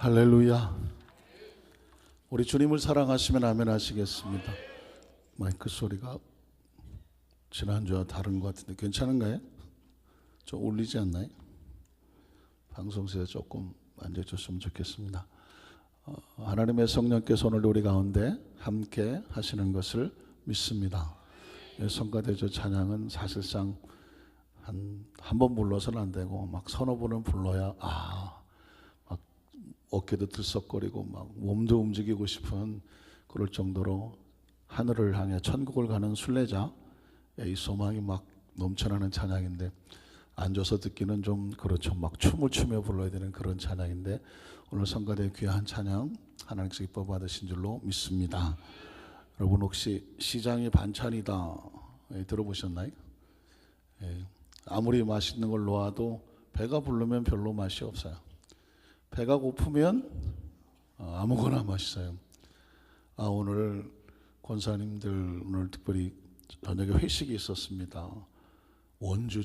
할렐루야. 우리 주님을 사랑하시면 아멘 하시겠습니다. 마이크 소리가 지난주와 다른 것 같은데 괜찮은가요? 좀 울리지 않나요? 방송국에 조금 만져줬으면 좋겠습니다. 하나님의 성령께서 오늘 우리 가운데 함께 하시는 것을 믿습니다. 성가대조 찬양은 사실상 한 번 불러서는 안 되고 막 서너 번은 불러야 막 어깨도 들썩거리고 막 몸도 움직이고 싶은 그럴 정도로 하늘을 향해 천국을 가는 순례자의 이 소망이 막 넘쳐나는 찬양인데, 앉아서 듣기는 좀 그렇죠. 막 춤을 추며 불러야 되는 그런 찬양인데, 오늘 성가대 귀한 찬양 하나님께서 기뻐 받으신 줄로 믿습니다. 여러분 혹시 시장이 반찬이다 들어보셨나요? 아무리 맛있는 걸 놓아도 배가 부르면 별로 맛이 없어요. 배가 고프면 아무거나 맛있어요. 오늘 권사님들 오늘 특별히 저녁에 회식이 있었습니다. 원주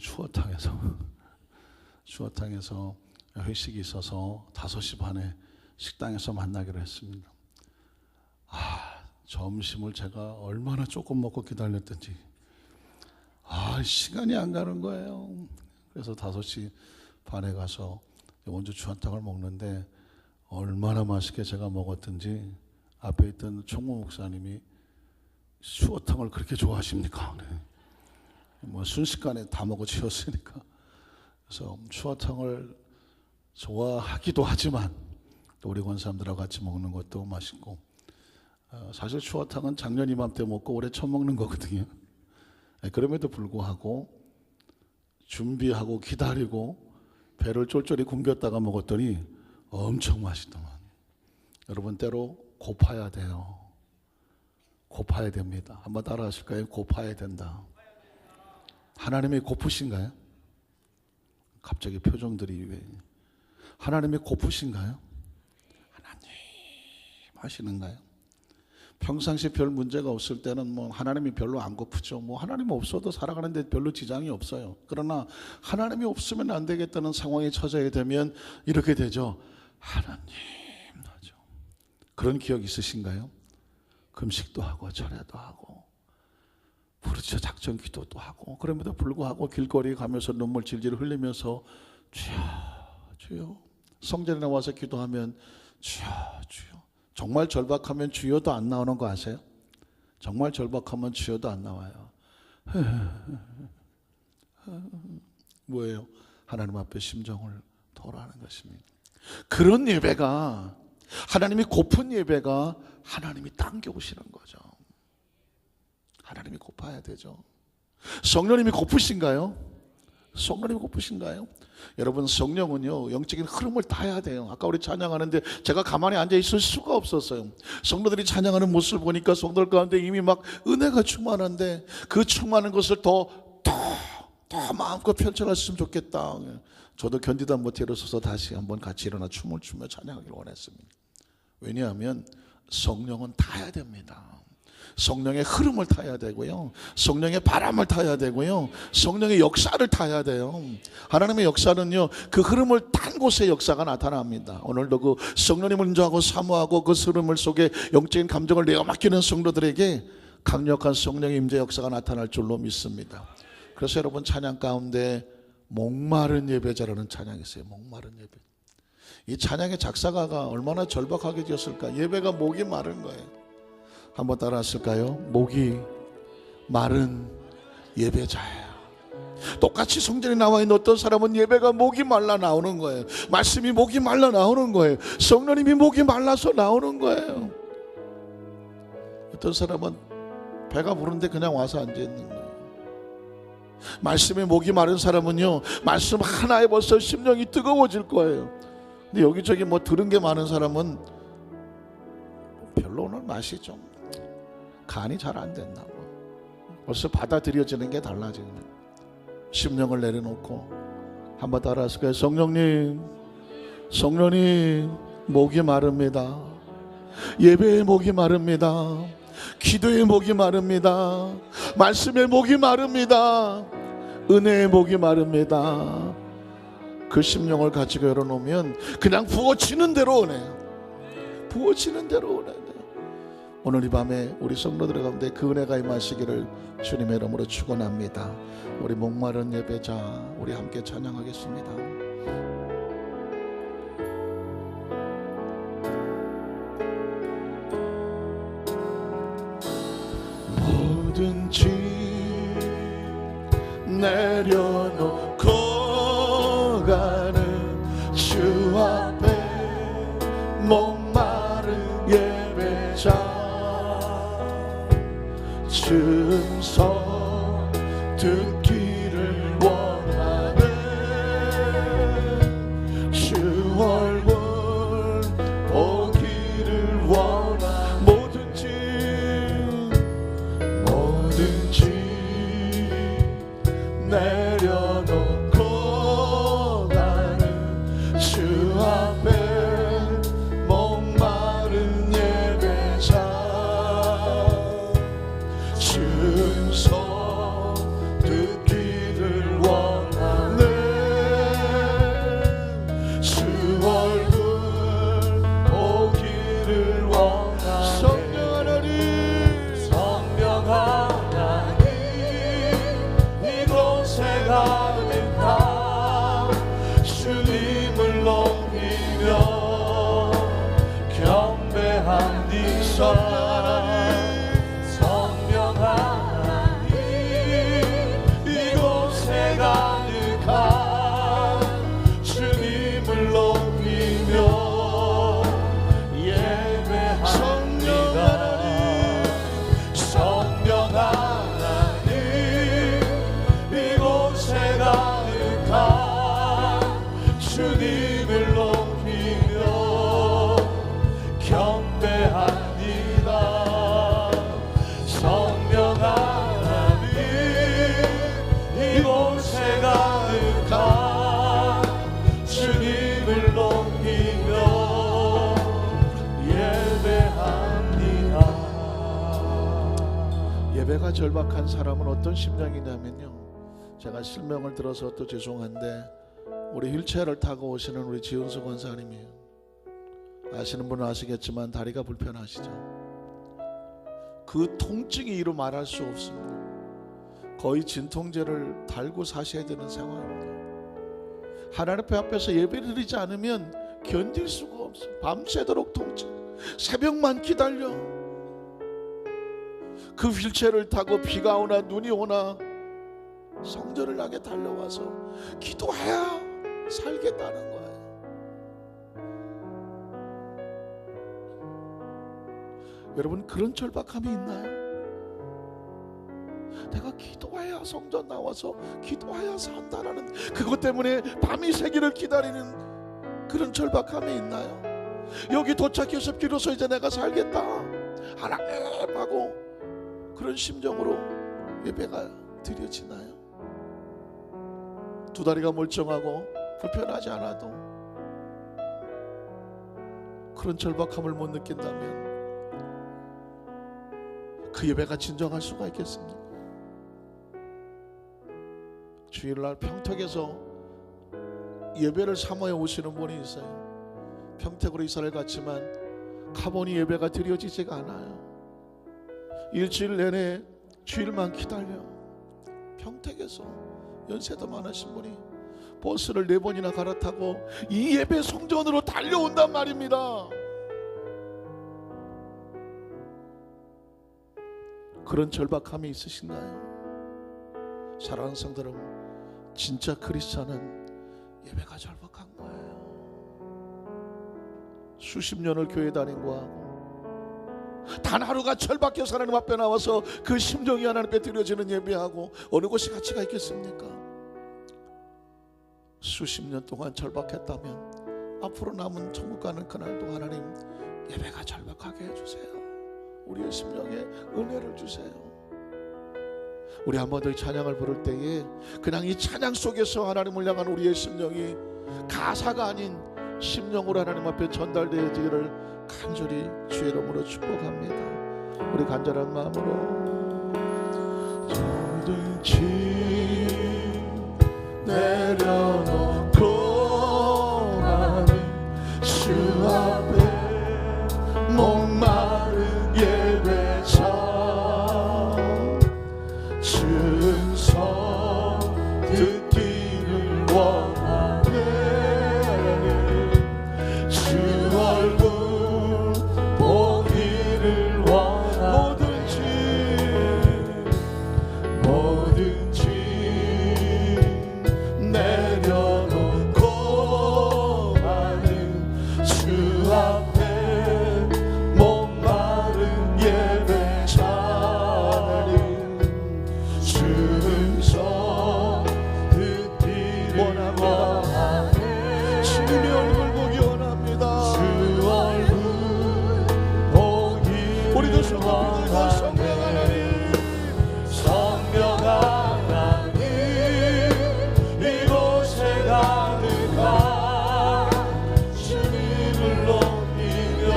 추어탕에서 회식이 있어서 5시 반에 식당에서 만나기로 했습니다. 점심을 제가 얼마나 조금 먹고 기다렸던지 시간이 안 가는 거예요. 그래서 5시 반에 가서 원주 추어탕을 먹는데 얼마나 맛있게 제가 먹었던지 앞에 있던 총무 목사님이 추어탕을 그렇게 좋아하십니까? 뭐 순식간에 다 먹어 치웠으니까. 그래서 추어탕을 좋아하기도 하지만 또 우리 권사님들하고 같이 먹는 것도 맛있고, 사실 추어탕은 작년 이맘때 먹고 올해 처음 먹는 거거든요. 그럼에도 불구하고 준비하고 기다리고 배를 쫄쫄이 굶겼다가 먹었더니 엄청 맛있더만. 여러분 때로 고파야 돼요. 고파야 됩니다. 한번 따라 하실까요? 고파야 된다. 하나님이 고프신가요? 갑자기 표정들이 왜? 하나님이 고프신가요? 하나님 하시는가요? 평상시 별 문제가 없을 때는 뭐 하나님이 별로 안 고프죠. 뭐 하나님 없어도 살아가는데 별로 지장이 없어요. 그러나 하나님이 없으면 안 되겠다는 상황에 처져야 되면 이렇게 되죠. 하나님 하죠. 그런 기억 있으신가요? 금식도 하고 절야도 하고 부르짖어 작전 기도도 하고, 그럼에도 불구하고 길거리 가면서 눈물 질질 흘리면서 주여 주여, 성전에 나와서 기도하면 주여 주여. 정말 절박하면 주여도 안 나오는 거 아세요? 정말 절박하면 주여도 안 나와요. 뭐예요? 하나님 앞에 심정을 토로하는 것입니다. 그런 예배가, 하나님이 고픈 예배가 하나님이 당겨오시는 거죠. 하나님이 고파야 되죠. 성령님이 고프신가요? 성령님이 고프신가요? 여러분 성령은요 영적인 흐름을 타야 돼요. 아까 우리 찬양하는데 제가 가만히 앉아 있을 수가 없었어요. 성도들이 찬양하는 모습을 보니까 성도들 가운데 이미 막 은혜가 충만한데 그 충만한 것을 더 마음껏 펼쳐갔으면 좋겠다. 저도 견디다 못해 일어서서 다시 한번 같이 일어나 춤을 추며 찬양하기를 원했습니다. 왜냐하면 성령은 타야 됩니다. 성령의 흐름을 타야 되고요, 성령의 바람을 타야 되고요, 성령의 역사를 타야 돼요. 하나님의 역사는요 그 흐름을 탄 곳에 역사가 나타납니다. 오늘도 그 성령님을 인정하고 사모하고 그 흐름을 속에 영적인 감정을 내어 맡기는 성도들에게 강력한 성령의 임재 역사가 나타날 줄로 믿습니다. 그래서 여러분 찬양 가운데 목마른 예배자라는 찬양이 있어요. 목마른 예배. 이 찬양의 작사가가 얼마나 절박하게 지었을까. 예배가 목이 마른 거예요. 한번 따라 하실까요? 목이 마른 예배자예요. 똑같이 성전에 나와 있는 어떤 사람은 예배가 목이 말라 나오는 거예요. 말씀이 목이 말라 나오는 거예요. 성령님이 목이 말라서 나오는 거예요. 어떤 사람은 배가 부른데 그냥 와서 앉아 있는 거예요. 말씀에 목이 마른 사람은요 말씀 하나에 벌써 심령이 뜨거워질 거예요. 근데 여기저기 뭐 들은 게 많은 사람은 별로는 맛이 좀 간이 잘 안 된다. 벌써 받아들여지는 게 달라지는. 심령을 내려놓고 한번 따라 하실까요? 성령님, 성령님, 목이 마릅니다. 예배의 목이 마릅니다. 기도의 목이 마릅니다. 말씀의 목이 마릅니다. 은혜의 목이 마릅니다. 그 심령을 가지고 열어놓으면 그냥 부어지는 대로 은혜요. 부어지는 대로 은혜요. 오늘 이 밤에 우리 성도들 가운데 그 은혜가 임하시기를 주님의 이름으로 축원합니다. 우리 목마른 예배자 우리 함께 찬양하겠습니다. 뭐든지 내려놓고 가는 주 앞에 목마른 예배자 증서 듣기를 원하네. 주 얼굴 보기를 원하. 뭐든지 내려놓고 가는 주 앞에 목마른 예배자 증서 듣기를 원하네. 주 얼굴 보기를 원하네. 성령 하나님 이곳에 가득한 주님을 높이며 경배합니다. 주님을 높이며 경배합니다. 성령 하나님 이곳에 가득한 주님을 높이며 예배합니다. 예배가 절박한 사람은 어떤 심정이냐면요, 제가 실명을 들어서 또 죄송한데 우리 휠체어를 타고 오시는 우리 지은수 권사님이에요. 아시는 분은 아시겠지만 다리가 불편하시죠. 그 통증이 이루 말할 수 없습니다. 거의 진통제를 달고 사셔야 되는 상황입니다. 하나님 앞에서 예배를 드리지 않으면 견딜 수가 없어요. 밤새도록 통증, 새벽만 기다려. 그 휠체어를 타고 비가 오나 눈이 오나 성전을 향해 달려와서 기도해야 살겠다는 거예요. 여러분, 그런 절박함이 있나요? 내가 기도해야 성전 나와서 기도해야 산다라는 그것 때문에 밤이 새기를 기다리는 그런 절박함이 있나요? 여기 도착해서 비로소 이제 내가 살겠다 하나님 하고 그런 심정으로 예배가 드려지나요? 두 다리가 멀쩡하고 불편하지 않아도 그런 절박함을 못 느낀다면 그 예배가 진정할 수가 있겠습니까? 주일날 평택에서 예배를 사모해 오시는 분이 있어요. 평택으로 이사를 갔지만 가보니 예배가 드려지지가 않아요. 일주일 내내 주일만 기다려. 평택에서 연세도 많으신 분이 버스를 4번이나 갈아타고 이 예배 성전으로 달려온단 말입니다. 그런 절박함이 있으신가요? 사랑하는 성도 여러분, 진짜 크리스찬은 예배가 절박한 거예요. 수십 년을 교회 다니고 하고 단 하루가 절박해서 하나님 앞에 나와서 그 심정이 하나님 앞에 드려지는 예배하고 어느 곳이 가치가 있겠습니까? 수십 년 동안 절박했다면 앞으로 남은 천국 가는 그날도 하나님 예배가 절박하게 해주세요. 우리의 심령에 은혜를 주세요. 우리 한 번 더 이 찬양을 부를 때에 그냥 이 찬양 속에서 하나님을 향한 우리의 심령이 가사가 아닌 심령으로 하나님 앞에 전달되어지기를 간절히 주의 이름으로 축복합니다. 우리 간절한 마음으로 뭐든지 내려놓고 얼굴 보기 원합니다. 주 얼굴 보기 우리도 손을 들고 성령 하나님, 성령 하나님 이곳에 가득한 주님을 높이며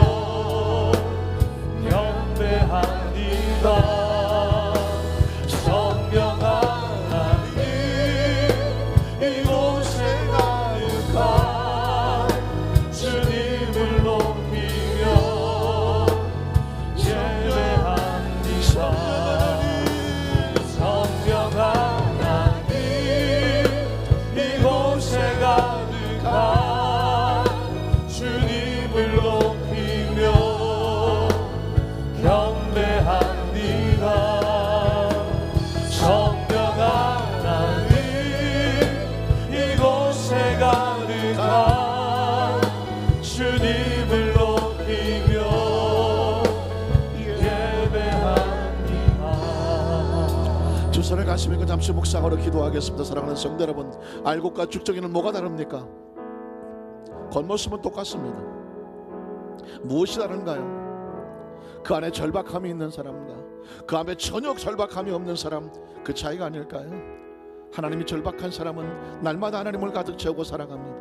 경배합니다. 성령 하나님 이곳에 가득한 주님을 높이며 예배합니다. 성령 하나님 이곳에 가득한 주님을 높이며 경배합니다. 성령 하나님 이곳에 가득한 주님을 높이며 예배합니다. 두 손을 가슴에 그 잠시 묵상으로 기도하겠습니다. 사랑하는 성도 여러분, 알곡과 죽정이는 뭐가 다릅니까? 겉모습은 똑같습니다. 무엇이 다른가요? 그 안에 절박함이 있는 사람과 그 안에 전혀 절박함이 없는 사람, 그 차이가 아닐까요? 하나님이 절박한 사람은 날마다 하나님을 가득 채우고 살아갑니다.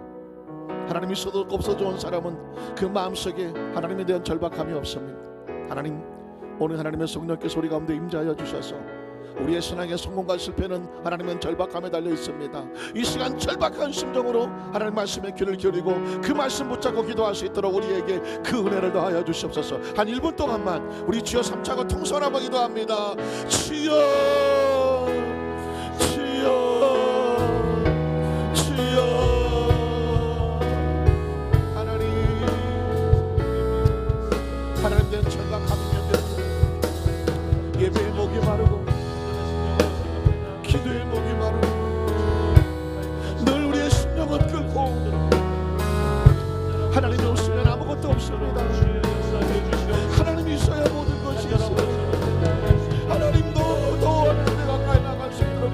하나님이 있어도 없어져 온 사람은 그 마음속에 하나님에 대한 절박함이 없습니다. 하나님, 오늘 하나님의 성령께서 우리 가운데 임재하여 주셔서 우리의 신앙의 성공과 실패는 하나님은 절박함에 달려 있습니다. 이 시간 절박한 심정으로 하나님 말씀에 귀를 기울이고 그 말씀 붙잡고 기도할 수 있도록 우리에게 그 은혜를 더하여 주시옵소서. 한 1분 동안만 우리 주여 삼차고 통성하며 기도합니다. 주여, 주여, 주여. 하나님 된 절박함이 견뎌 예배의 목이 마르고 기도의 목이 마르고 늘 우리의 심령은 끓고 하나님이 없으면 아무것도 없습니다. 하나님이 있어야 모든 것이 있습니다. 하나님도 더 하나님께 가까이 나갈 수 있도록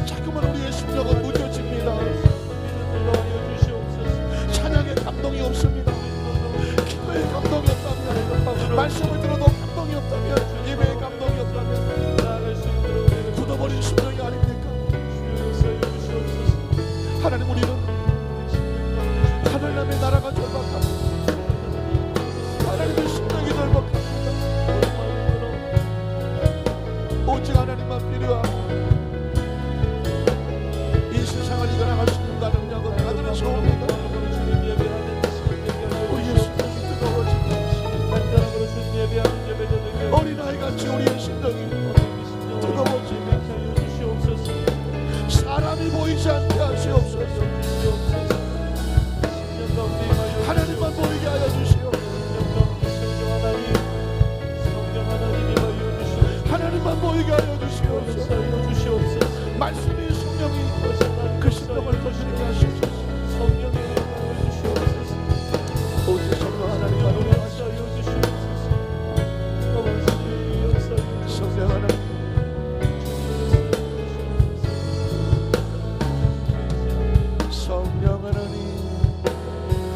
자꾸만 우리의 심령은 무뎌집니다. 찬양의 감동이 없습니다. 기도의 감동이 없다면, 말씀을 들어도 감동이 없다면, 예배의 감동이 없다면 굳어버린 심령이 아닙니까? 하나님, 우리는 하늘남의 나라가 절박합니다. 하나님의 심령이 절박합니다. 오직 하나님만 필요하고 이 세상을 이겨나갈 수 있는 능력은 하늘에서 옵니다. 어린아이같이 우리의 심령이 뜨거워지며 사람이 보이지 않게 하시옵소서. 하나님만 보이게 하여 주시옵소서. 하나님만 보이게 하여 주시옵소서. 말씀이 성령이 그 심령을 거스르게 하시옵소서. 오직 성령 하나님만 보이게 하시옵소서. 성령 하나님, 성령 하나님,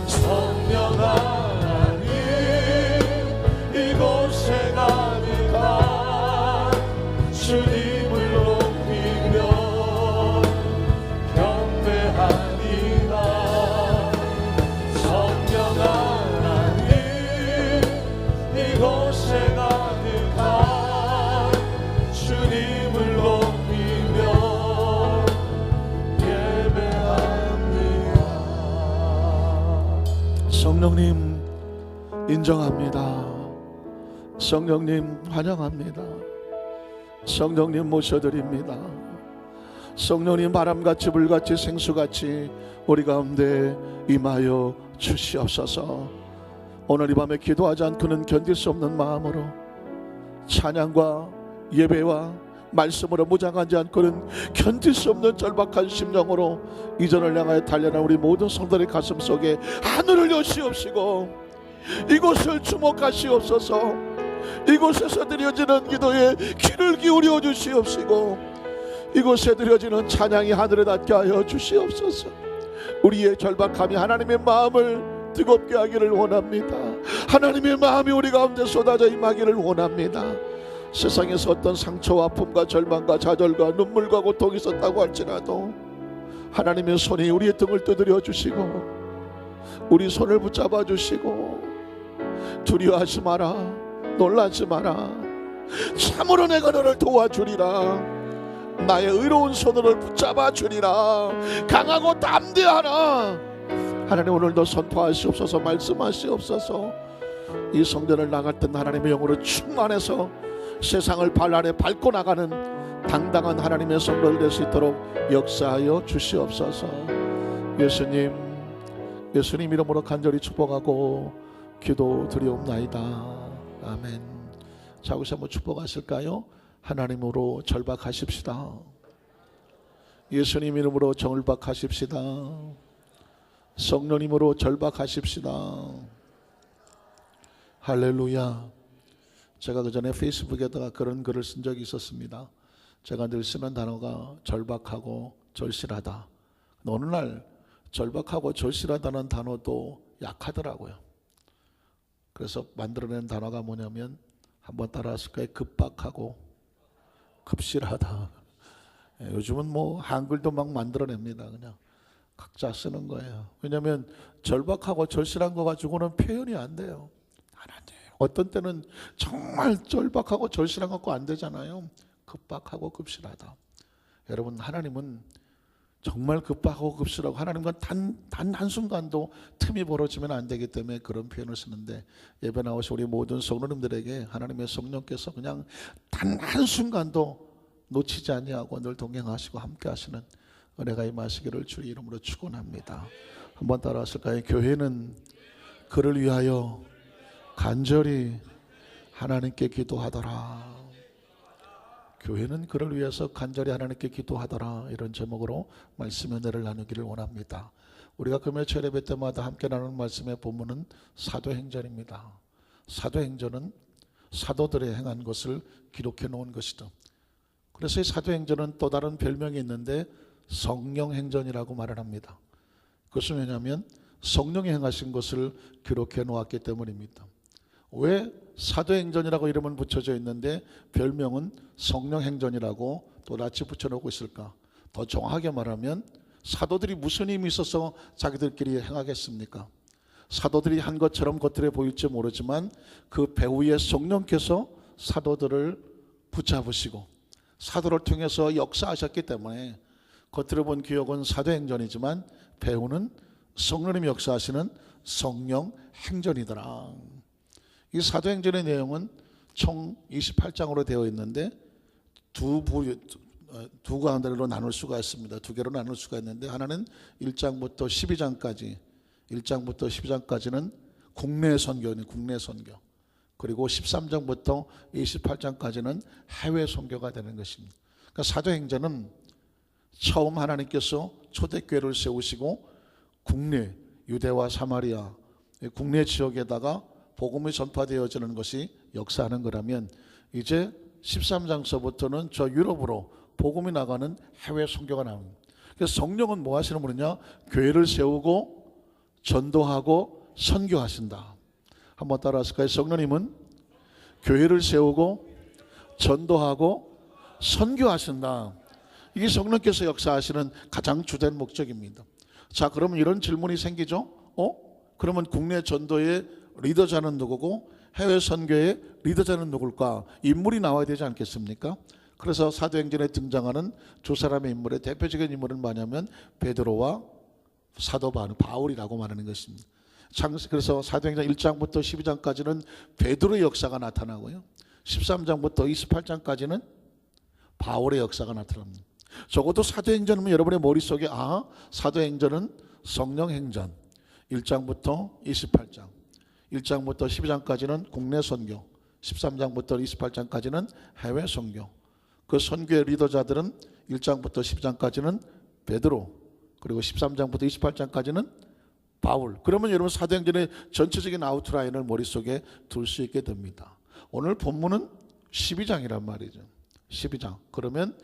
성령 하나님 이곳에 가득한 주님을 높이며 경배하리라. 성령 하나님 이곳에 가득한 주님을 높이며 예배합니다. 성령님 인정합니다. 성령님 환영합니다. 성령님 모셔드립니다. 성령님 바람같이 불같이 생수같이 우리 가운데 임하여 주시옵소서. 오늘 이 밤에 기도하지 않고는 견딜 수 없는 마음으로 찬양과 예배와 말씀으로 무장하지 않고는 견딜 수 없는 절박한 심령으로 이전을 향하여 달려난 우리 모든 성도의 가슴 속에 하늘을 여시옵시고 이곳을 주목하시옵소서. 이곳에서 드려지는 기도에 귀를 기울여 주시옵시고 이곳에 드려지는 찬양이 하늘에 닿게 하여 주시옵소서. 우리의 절박함이 하나님의 마음을 뜨겁게 하기를 원합니다. 하나님의 마음이 우리 가운데 쏟아져 임하기를 원합니다. 세상에서 어떤 상처와 아픔과 절망과 좌절과 눈물과 고통이 있었다고 할지라도 하나님의 손이 우리의 등을 두드려 주시고 우리 손을 붙잡아 주시고 두려워하지 마라, 놀라지 마라, 참으로 내가 너를 도와주리라, 나의 의로운 손으로 붙잡아 주리라, 강하고 담대하라. 하나님 오늘도 선포하시옵소서, 말씀하시옵소서. 이 성전을 나갈 때 하나님의 영으로 충만해서 세상을 발 아래 밟고 나가는 당당한 하나님의 성도를 될 수 있도록 역사하여 주시옵소서. 예수님 이름으로 간절히 축복하고 기도드리옵나이다. 아멘. 자, 여기서 한번 축복하실까요? 하나님으로 절박하십시다. 예수님 이름으로 절박하십시다. 성령님으로 절박하십시다. 할렐루야. 제가 그 전에 페이스북에다가 그런 글을 쓴 적이 있었습니다. 제가 늘 쓰는 단어가 절박하고 절실하다. 어느 날 절박하고 절실하다는 단어도 약하더라고요. 그래서 만들어낸 단어가 뭐냐면, 한번 따라하실까요? 급박하고 급실하다. 요즘은 뭐 한글도 막 만들어냅니다. 그냥 각자 쓰는 거예요. 왜냐하면 절박하고 절실한 거 가지고는 표현이 안 돼요. 안 돼요. 어떤 때는 정말 절박하고 절실한 거 갖고 안 되잖아요. 급박하고 급실하다. 여러분, 하나님은 정말 급박하고 급실하고, 하나님과 단 한순간도 틈이 벌어지면 안 되기 때문에 그런 표현을 쓰는데, 예배 나오신 우리 모든 성도님들에게 하나님의 성령께서 그냥 단 한순간도 놓치지 아니하고 늘 동행하시고 함께 하시는 은혜가 임하시기를 주의 이름으로 축원합니다. 한번 따라하실까요? 교회는 그를 위하여 간절히 하나님께 기도하더라. 교회는 그를 위해서 간절히 하나님께 기도하더라. 이런 제목으로 말씀의 은혜를 나누기를 원합니다. 우리가 금요일 예배 때마다 함께 나누는 말씀의 본문은 사도행전입니다. 사도행전은 사도들의 행한 것을 기록해 놓은 것이다. 그래서 이 사도행전은 또 다른 별명이 있는데 성령행전이라고 말을 합니다. 그것은 왜냐하면 성령이 행하신 것을 기록해 놓았기 때문입니다. 왜 사도행전이라고 이름은 붙여져 있는데 별명은 성령행전이라고 또 낯이 붙여놓고 있을까? 더 정확하게 말하면 사도들이 무슨 힘이 있어서 자기들끼리 행하겠습니까? 사도들이 한 것처럼 겉으로 보일지 모르지만 그 배후에 성령께서 사도들을 붙잡으시고 사도를 통해서 역사하셨기 때문에 겉으로 본 기억은 사도행전이지만 배후는 성령님이 역사하시는 성령행전이더라. 이 사도행전의 내용은 총 28장으로 되어 있는데 두 가운데로 나눌 수가 있습니다. 두 개로 나눌 수가 있는데, 하나는 1장부터 12장까지는 국내 선교는 국내 선교, 그리고 13장부터 28장까지는 해외 선교가 되는 것입니다. 그러니까 사도행전은 처음 하나님께서 초대교회를 세우시고 국내 유대와 사마리아 국내 지역에다가 복음이 전파되어지는 것이 역사하는 거라면, 이제 13장서부터는 저 유럽으로 복음이 나가는 해외 선교가 나옵니다. 그래서 성령은 뭐 하시는 분이냐? 교회를 세우고 전도하고 선교하신다. 한번 따라하실까요? 성령님은 교회를 세우고 전도하고 선교하신다. 이게 성령께서 역사하시는 가장 주된 목적입니다. 자, 그러면 이런 질문이 생기죠. 그러면 국내 전도의 리더자는 누구고 해외 선교의 리더자는 누굴까? 인물이 나와야 되지 않겠습니까? 그래서 사도행전에 등장하는 두 사람의 인물의 대표적인 인물은 뭐냐면 베드로와 사도 바울이라고 말하는 것입니다. 그래서 사도행전 1장부터 12장까지는 베드로의 역사가 나타나고요, 13장부터 28장까지는 바울의 역사가 나타납니다. 적어도 사도행전은 여러분의 머릿속에 사도행전은 성령행전, 1장부터 28장, 1장부터 12장까지는 국내 선교, 13장부터 28장까지는 해외 선교. 그 선교의 리더자들은 1장부터 12장까지는 베드로, 그리고 13장부터 28장까지는 바울. 그러면 여러분 사도행전의 전체적인 아웃라인을 머릿속에 둘 수 있게 됩니다. 오늘 본문은 12장이란 말이죠. 12장. 그러면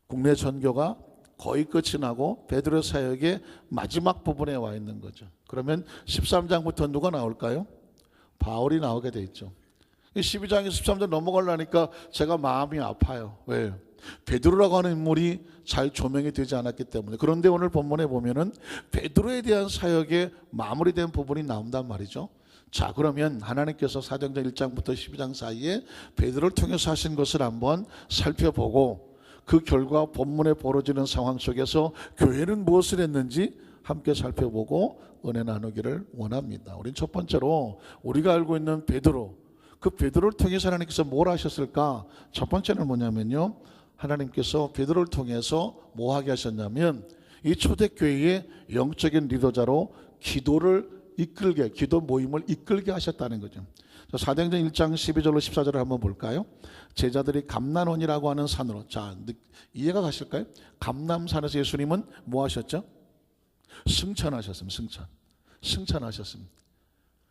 국내 선교가 거의 끝이 나고 베드로의 사역의 마지막 부분에 와 있는 거죠. 그러면 13장부터 누가 나올까요? 바울이 나오게 돼 있죠. 12장에서 13장 넘어가려니까 제가 마음이 아파요. 왜요? 베드로라고 하는 인물이 잘 조명이 되지 않았기 때문에. 그런데 오늘 본문에 보면은 베드로에 대한 사역의 마무리된 부분이 나온단 말이죠. 자, 그러면 하나님께서 사도행전 1장부터 12장 사이에 베드로를 통해서 하신 것을 한번 살펴보고 그 결과 본문에 벌어지는 상황 속에서 교회는 무엇을 했는지 함께 살펴보고 은혜 나누기를 원합니다. 우린 첫 번째로 우리가 알고 있는 베드로, 그 베드로를 통해서 하나님께서 뭘 하셨을까? 첫 번째는 뭐냐면요, 하나님께서 베드로를 통해서 뭐 하게 하셨냐면 이 초대교회의 영적인 리더자로 기도를 이끌게, 기도 모임을 이끌게 하셨다는 거죠. 사도행전 1장 12절로 14절을 한번 볼까요? 제자들이 감난원이라고 하는 산으로, 자, 이해가 가실까요? 감남산에서 예수님은 뭐 하셨죠? 승천하셨습니다. 승천하셨습니다.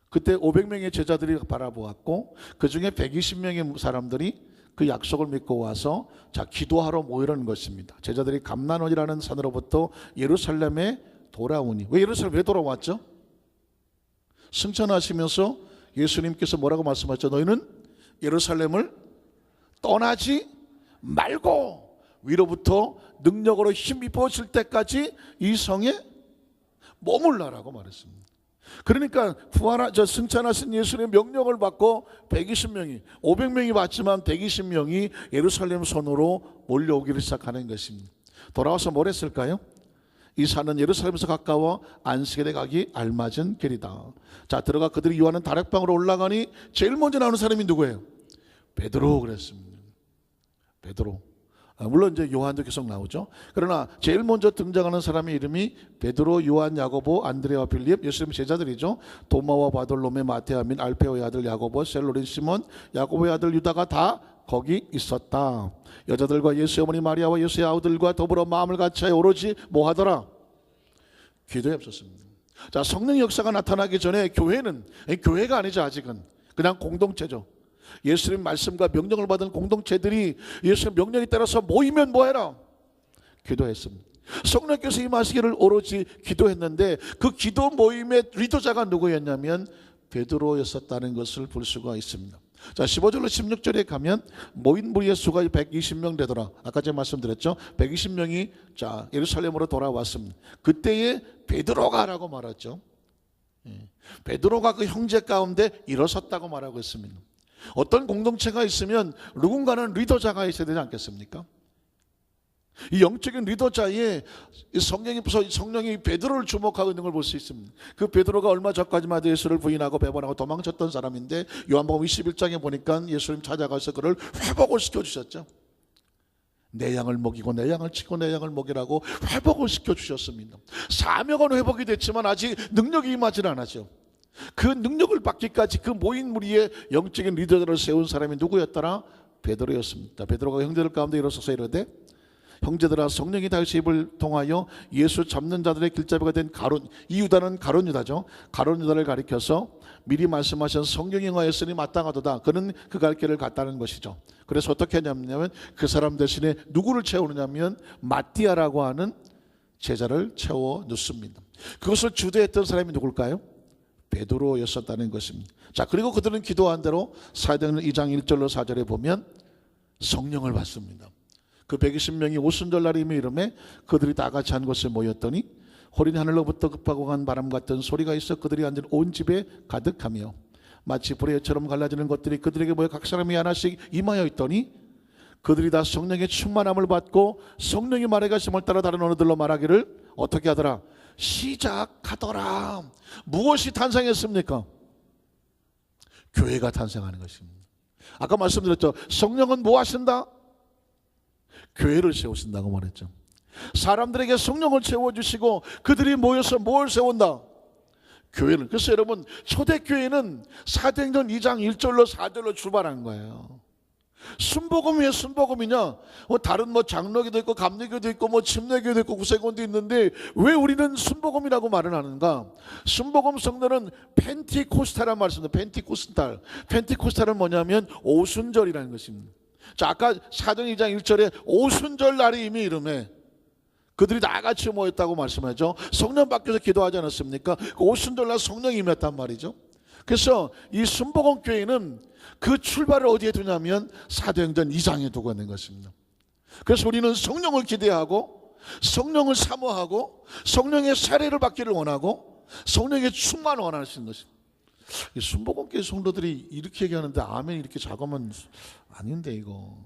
그때 500명의 제자들이 바라보았고 그 중에 120명의 사람들이 그 약속을 믿고 와서 자, 기도하러 모이라는 것입니다. 제자들이 감난원이라는 산으로부터 예루살렘에 돌아오니, 왜 예루살렘 왜 돌아왔죠? 승천하시면서 예수님께서 뭐라고 말씀하셨죠? 너희는 예루살렘을 떠나지 말고 위로부터 능력으로 힘이 부어질 때까지 이 성에 머물라라고 말했습니다. 그러니까 승천하신 예수님의 명령을 받고 120명이 500명이 왔지만 120명이 예루살렘 손으로 몰려오기를 시작하는 것입니다. 돌아와서 뭘 했을까요? 이 산은 예루살렘에서 가까워 안식일에 가기 알맞은 길이다. 자, 들어가 그들이 요하는 다락방으로 올라가니 제일 먼저 나오는 사람이 누구예요? 베드로 그랬습니다. 베드로. 물론 이제 요한도 계속 나오죠. 그러나 제일 먼저 등장하는 사람의 이름이 베드로, 요한, 야고보, 안드레와 빌립, 예수님의 제자들이죠. 도마와 바돌로메, 마테아 및 알페오의 아들 야고보, 셀로린 시몬, 야고보의 아들 유다가 다 거기 있었다. 여자들과 예수의 어머니 마리아와 예수의 아우들과 더불어 마음을 같이하여 오로지 뭐 하더라? 기도에 없었습니다. 자, 성령의 역사가 나타나기 전에 교회가 아니죠. 아직은 그냥 공동체죠. 예수님 말씀과 명령을 받은 공동체들이 예수님 명령에 따라서 모이면 뭐해라? 기도했습니다. 성령께서 임하시기를 오로지 기도했는데 그 기도 모임의 리더자가 누구였냐면 베드로였었다는 것을 볼 수가 있습니다. 자, 15절로 16절에 가면 모인 무리의 수가 120명 되더라. 아까 제가 말씀드렸죠. 120명이 자, 예루살렘으로 돌아왔습니다. 그때에 베드로가라고 말했죠. 베드로가 그 형제 가운데 일어섰다고 말하고 있습니다. 어떤 공동체가 있으면 누군가는 리더자가 있어야 되지 않겠습니까? 이 영적인 리더자에 성령이 베드로를 주목하고 있는 걸 볼 수 있습니다. 그 베드로가 얼마 전까지만 예수를 부인하고 배반하고 도망쳤던 사람인데 요한복음 21장에 보니까 예수님 찾아가서 그를 회복을 시켜주셨죠. 내 양을 먹이고 내 양을 치고 내 양을 먹이라고 회복을 시켜주셨습니다. 사명은 회복이 됐지만 아직 능력이 임하지 않았죠. 그 능력을 받기까지 그 모인 무리의 영적인 리더들을 세운 사람이 누구였더라? 베드로였습니다. 베드로가 형제들 가운데 일어서서 이르되 형제들아, 성령이 다윗의 입을 통하여 예수 잡는 자들의 길잡이가 된 가룟, 이 유다는 가룟 유다죠. 가룟 유다를 가리켜서 미리 말씀하신 성령이 응하였으니 마땅하도다. 그는 그 갈 길을 갔다는 것이죠. 그래서 어떻게 하냐면 그 사람 대신에 누구를 채우느냐면 마띠아라고 하는 제자를 채워 넣습니다. 그것을 주도했던 사람이 누굴까요? 베드로였었다는 것입니다. 자, 그리고 그들은 기도한 대로 사도행전 2장 1절로 4절에 보면 성령을 받습니다. 그 120명이 오순절날임의 이름에 그들이 다 같이 한 곳에 모였더니 호린 하늘로부터 급하고 간 바람 같은 소리가 있어 그들이 앉은 온 집에 가득하며 마치 불의처럼 갈라지는 것들이 그들에게 모여 각 사람이 하나씩 임하여 있더니 그들이 다 성령의 충만함을 받고 성령이 말해 가심을 따라 다른 언어들로 말하기를 어떻게 하더라? 시작하더라. 무엇이 탄생했습니까? 교회가 탄생하는 것입니다. 아까 말씀드렸죠. 성령은 뭐 하신다? 교회를 세우신다고 말했죠. 사람들에게 성령을 채워주시고 그들이 모여서 뭘 세운다? 교회를. 그래서 여러분, 초대교회는 사도행전 2장 1절로 4절로 출발한 거예요. 순복음이 왜 순복음이냐? 다른 장로교도 있고 감리교도 있고 침례교도 있고 구세군도 있는데 왜 우리는 순복음이라고 말을 하는가? 순복음 성도는 펜티코스탈이라는 말씀입니다. 펜티코스탈은 뭐냐면 오순절이라는 것입니다. 자, 아까 사도행 2장 1절에 오순절 날이 이미 이름에 그들이 다 같이 모였다고 말씀하죠. 성령 받겨서 기도하지 않았습니까? 오순절날 성령이 임했단 말이죠. 그래서 이 순복음 교회는 그 출발을 어디에 두냐면 사도행전 2장에 두고 있는 것입니다. 그래서 우리는 성령을 기대하고 성령을 사모하고 성령의 세례를 받기를 원하고 성령의 충만을 원하시는 것입니다. 이 순복음교회 성도들이 이렇게 얘기하는데 아멘 이렇게 작으면 아닌데, 이거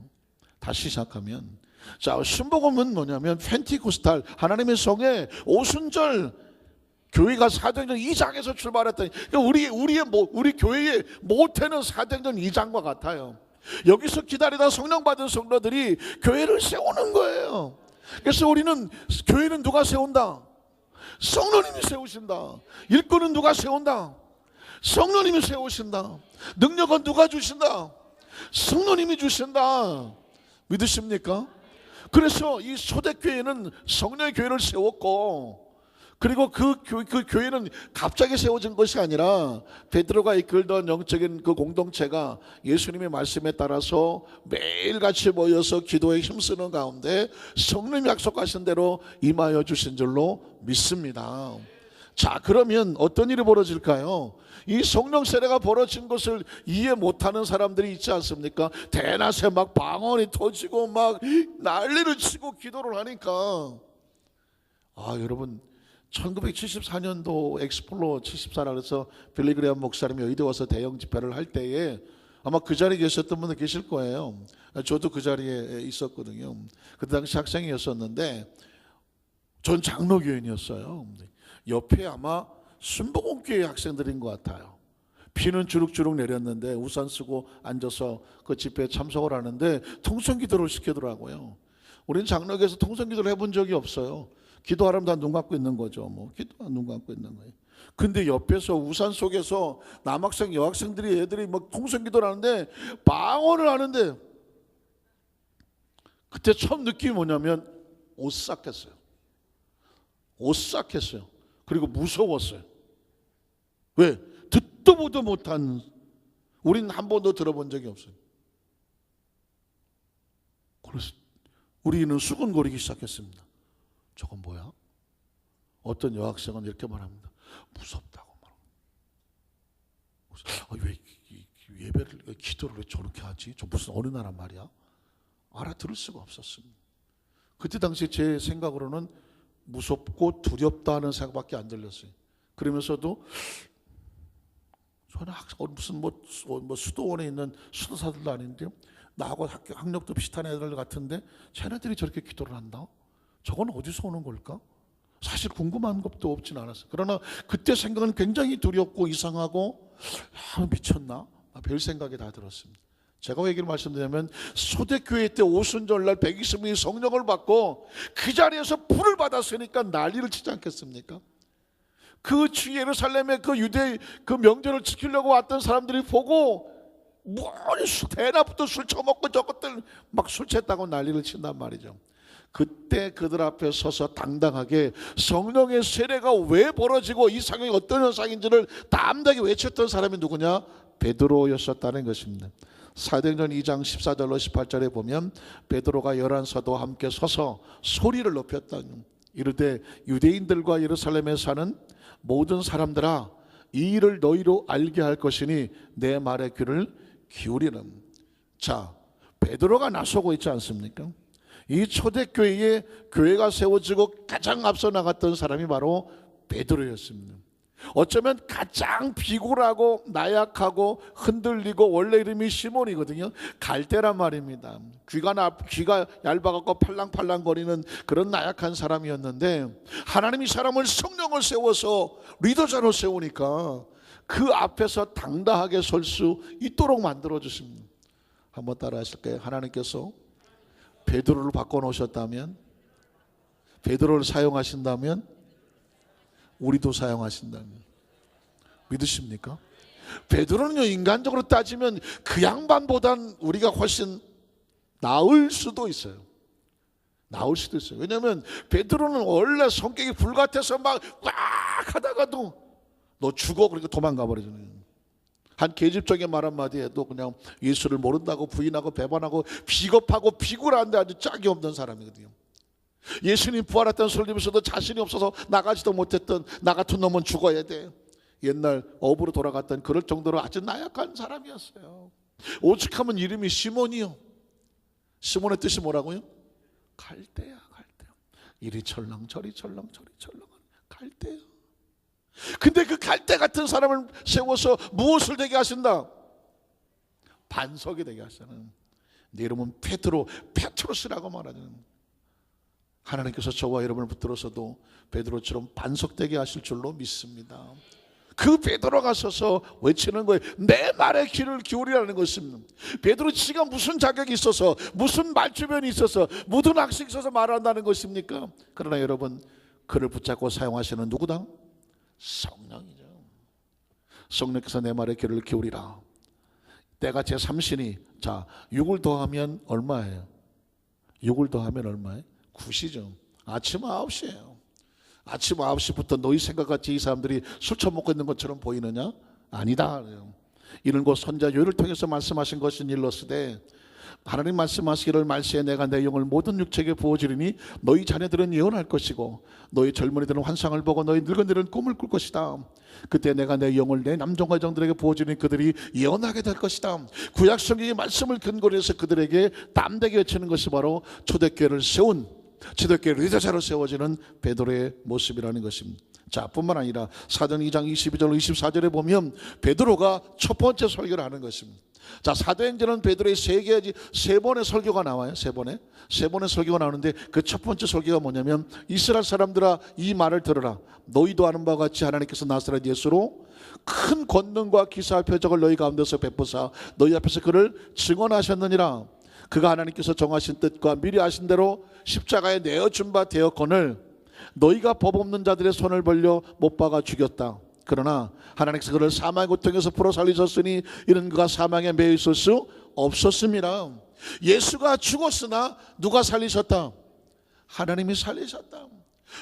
다시 시작하면, 자, 순복음은 뭐냐면 펜티코스탈, 하나님의 성에 오순절 교회가 사도행전 2장에서 출발했다. 그러니까 우리 교회의 모태는 사도행전 2장과 같아요. 여기서 기다리다 성령 받은 성도들이 교회를 세우는 거예요. 그래서 우리는 교회는 누가 세운다? 성령님이 세우신다. 일꾼은 누가 세운다? 성령님이 세우신다. 능력은 누가 주신다? 성령님이 주신다. 믿으십니까? 그래서 이 초대교회는 성령의 교회를 세웠고, 그리고 그 교회는 갑자기 세워진 것이 아니라 베드로가 이끌던 영적인 그 공동체가 예수님의 말씀에 따라서 매일같이 모여서 기도에 힘쓰는 가운데 성령이 약속하신 대로 임하여 주신 줄로 믿습니다. 자, 그러면 어떤 일이 벌어질까요? 이 성령 세례가 벌어진 것을 이해 못하는 사람들이 있지 않습니까? 대낮에 막 방언이 터지고 막 난리를 치고 기도를 하니까, 여러분, 1974년도 엑스플로 74라 그래서 빌리그레엄 목사님이 의대 와서 대형 집회를 할 때에 아마 그 자리에 계셨던 분들 계실 거예요. 저도 그 자리에 있었거든요. 그 당시 학생이었었는데 전 장로교인이었어요. 옆에 아마 순복음교회 학생들인 것 같아요. 비는 주룩주룩 내렸는데 우산 쓰고 앉아서 그 집회에 참석을 하는데 통성기도를 시키더라고요. 우리는 장로교에서 통성기도를 해본 적이 없어요. 기도하려면 다 눈 감고 있는 거죠. 기도하면 눈 감고 있는 거예요. 근데 옆에서 우산 속에서 남학생, 여학생들이 애들이 막 통성기도를 하는데 방언을 하는데, 그때 처음 느낌이 뭐냐면 오싹했어요. 오싹했어요. 그리고 무서웠어요. 왜? 듣도 보도 못한, 우리는 한 번도 들어본 적이 없어요. 그래서 우리는 수근거리기 시작했습니다. 저건 뭐야? 어떤 여학생은 이렇게 말합니다. 무섭다고 말합니다. 왜 예배를, 왜 기도를 왜 저렇게 하지? 저 무슨 어느 나라 말이야? 알아들을 수가 없었습니다. 그때 당시 제 생각으로는 무섭고 두렵다는 생각밖에 안 들렸어요. 그러면서도 저는 무슨 수도원에 있는 수도사들도 아닌데요, 나하고 학력도 비슷한 애들 같은데 쟤네들이 저렇게 기도를 한다? 저건 어디서 오는 걸까? 사실 궁금한 것도 없진 않았어요. 그러나 그때 생각은 굉장히 두렵고 이상하고, 미쳤나? 별 생각이 다 들었습니다. 제가 왜 얘기를 말씀드리냐면, 초대교회 때 오순절날 120명이 성령을 받고 그 자리에서 불을 받았으니까 난리를 치지 않겠습니까? 그 예루살렘의 그 유대 그 명절을 지키려고 왔던 사람들이 보고 대낮부터 술 처먹고 저것들 막 술 취했다고 난리를 친단 말이죠. 그때 그들 앞에 서서 당당하게 성령의 세례가 왜 벌어지고 이 상황이 어떤 현상인지를 담대하게 외쳤던 사람이 누구냐? 베드로였었다는 것입니다. 사도행전 2장 14절로 18절에 보면 베드로가 11사도와 함께 서서 소리를 높였다. 이르되 유대인들과 예루살렘에 사는 모든 사람들아, 이 일을 너희로 알게 할 것이니 내 말에 귀를 기울이는. 자, 베드로가 나서고 있지 않습니까? 이 초대교회에 교회가 세워지고 가장 앞서 나갔던 사람이 바로 베드로였습니다. 어쩌면 가장 비굴하고 나약하고 흔들리고, 원래 이름이 시몬이거든요. 갈대란 말입니다. 귀가 얇아갖고 팔랑팔랑 거리는 그런 나약한 사람이었는데, 하나님이 사람을 성령을 세워서 리더자로 세우니까 그 앞에서 당당하게 설 수 있도록 만들어 주십니다. 한번 따라 하실까요? 하나님께서 베드로를 바꿔놓으셨다면, 베드로를 사용하신다면 우리도 사용하신다면, 믿으십니까? 베드로는요, 인간적으로 따지면 그 양반보단 우리가 훨씬 나을 수도 있어요. 나을 수도 있어요. 왜냐하면 베드로는 원래 성격이 불같아서 막 하다가도 너 죽어, 그러니까 도망가 버리잖아요. 한 계집적인 말 한마디에도 그냥 예수를 모른다고 부인하고 배반하고 비겁하고 비굴한데 아주 짝이 없는 사람이거든요. 예수님 부활했다는 설교에서도 자신이 없어서 나가지도 못했던 나 같은 놈은 죽어야 돼. 옛날 어부로 돌아갔던 그럴 정도로 아주 나약한 사람이었어요. 오죽하면 이름이 시몬이요. 시몬의 뜻이 뭐라고요? 갈대야, 갈대. 이리 철렁 저리 철렁 저리 철렁 갈대야. 근데 그 갈대 같은 사람을 세워서 무엇을 되게 하신다? 반석이 되게 하시는. 내 이름은 베드로, 페트로스라고 말하는. 하나님께서 저와 여러분을 붙들어서도 베드로처럼 반석되게 하실 줄로 믿습니다. 그 베드로가 서서 외치는 거예요. 내 말에 귀를 기울이라는 것입니다. 베드로 지가 무슨 자격이 있어서, 무슨 말주변이 있어서, 무슨 학식이 있어서 말한다는 것입니까? 그러나 여러분, 그를 붙잡고 사용하시는 누구다? 성령이죠. 성령께서 내 말에 귀를 기울이라. 때가 제3신이 자 6을 더하면 얼마예요? 6을 더하면 얼마예요? 9시죠. 아침 9시예요. 아침 9시부터 너희 생각같이 이 사람들이 술 처먹고 있는 것처럼 보이느냐? 아니다. 이는 곧 선자 요엘을 통해서 말씀하신 것인 일로쓰되 하나님 말씀하시기를 말세에 내가 내 영을 모든 육체에게 부어주리니 너희 자녀들은 예언할 것이고 너희 젊은이들은 환상을 보고 너희 늙은이들은 꿈을 꿀 것이다. 그때 내가 내 영을 내 남종과 여종들에게 부어주니 그들이 예언하게 될 것이다. 구약 성경의 말씀을 근거로 해서 그들에게 담대게 외치는 것이 바로 초대교회를 세운, 초대교회 리더자로 세워지는 베드로의 모습이라는 것입니다. 자, 뿐만 아니라 사도행 2장 22절 24절에 보면 베드로가 첫 번째 설교를 하는 것입니다. 자, 사도행전은 베드로의 세 번의 설교가 나와요. 세 번의 설교가 나오는데 그 첫 번째 설교가 뭐냐면 이스라엘 사람들아 이 말을 들으라. 너희도 아는 바와 같이 하나님께서 나사렛 예수로 큰 권능과 기사와 표적을 너희 가운데서 베푸사 너희 앞에서 그를 증언하셨느니라. 그가 하나님께서 정하신 뜻과 미리 아신 대로 십자가에 내어준 바 되었거늘 너희가 법 없는 자들의 손을 벌려 못 박아 죽였다. 그러나 하나님께서 그를 사망의 고통에서 풀어 살리셨으니 이는 그가 사망에 매여 있을 수 없었습니다. 예수가 죽었으나 누가 살리셨다? 하나님이 살리셨다.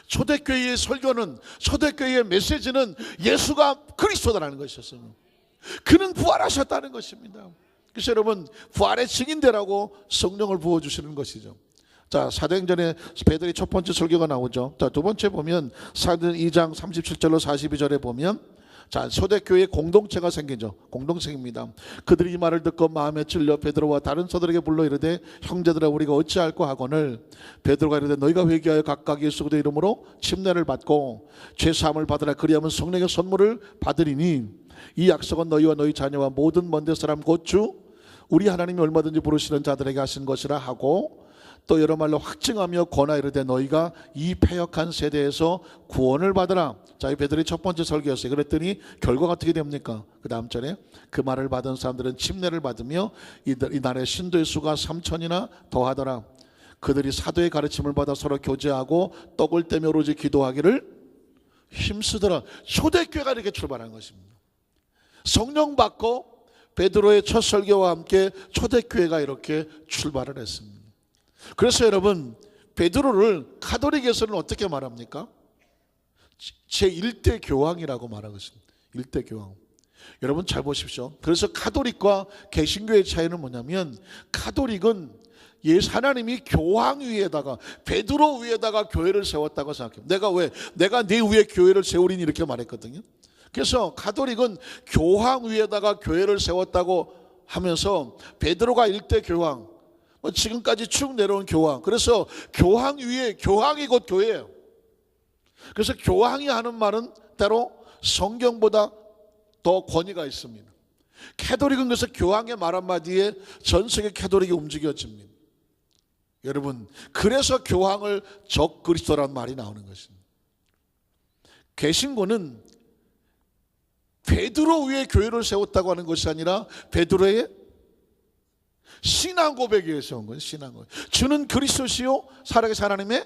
초대교회의 설교는, 초대교회의 메시지는 예수가 그리스도다라는 것이었어요. 그는 부활하셨다는 것입니다. 그래서 여러분 부활의 증인되라고 성령을 부어주시는 것이죠. 자, 사도행전에 베드로의 첫 번째 설교가 나오죠. 자, 두 번째 보면 사도행 2장 37절로 42절에 보면 자, 초대교회의 공동체가 생기죠. 공동체입니다. 그들이 이 말을 듣고 마음에 찔려 베드로와 다른 서들에게 불러 이르되 형제들아 우리가 어찌할꼬 하거늘 베드로가 이르되 너희가 회개하여 각각 예수 그리스도의 이름으로 침례를 받고 죄사함을 받으라. 그리하면 성령의 선물을 받으리니 이 약속은 너희와 너희 자녀와 모든 먼데 사람 곧 주 우리 하나님이 얼마든지 부르시는 자들에게 하신 것이라 하고 또 여러 말로 확증하며 권하 이르되 너희가 이 패역한 세대에서 구원을 받으라. 자, 이 베드로의 첫 번째 설교였어요. 그랬더니 결과가 어떻게 됩니까? 그 다음 절에 그 말을 받은 사람들은 침례를 받으며 이날의 신도의 수가 3,000이나 더하더라. 그들이 사도의 가르침을 받아 서로 교제하고 떡을 떼며 오로지 기도하기를 힘쓰더라. 초대교회가 이렇게 출발한 것입니다. 성령 받고 베드로의 첫 설교와 함께 초대교회가 이렇게 출발을 했습니다. 그래서 여러분 베드로를 가톨릭에서는 어떻게 말합니까? 제1대 교황이라고 말하고 있습니다. 1대 교황. 여러분 잘 보십시오. 그래서 가톨릭과 개신교의 차이는 뭐냐면 가톨릭은 하나님이 교황 위에다가 베드로 위에다가 교회를 세웠다고 생각해요. 내가 네 위에 교회를 세우리니 이렇게 말했거든요. 그래서 가톨릭은 교황 위에다가 교회를 세웠다고 하면서 베드로가 1대 교황, 지금까지 쭉 내려온 교황. 그래서 교황 위에 교황이 곧 교회예요. 그래서 교황이 하는 말은 때로 성경보다 더 권위가 있습니다. 캐톨릭은 그래서 교황의 말 한마디에 전 세계 캐톨릭이 움직여집니다. 여러분 그래서 교황을 적그리스도라는 말이 나오는 것입니다. 개신교는 베드로 위에 교회를 세웠다고 하는 것이 아니라 베드로의 신앙 고백에 의해서 세운 거예요. 신앙 고백. 주는 그리스도시요 살아계신 하나님의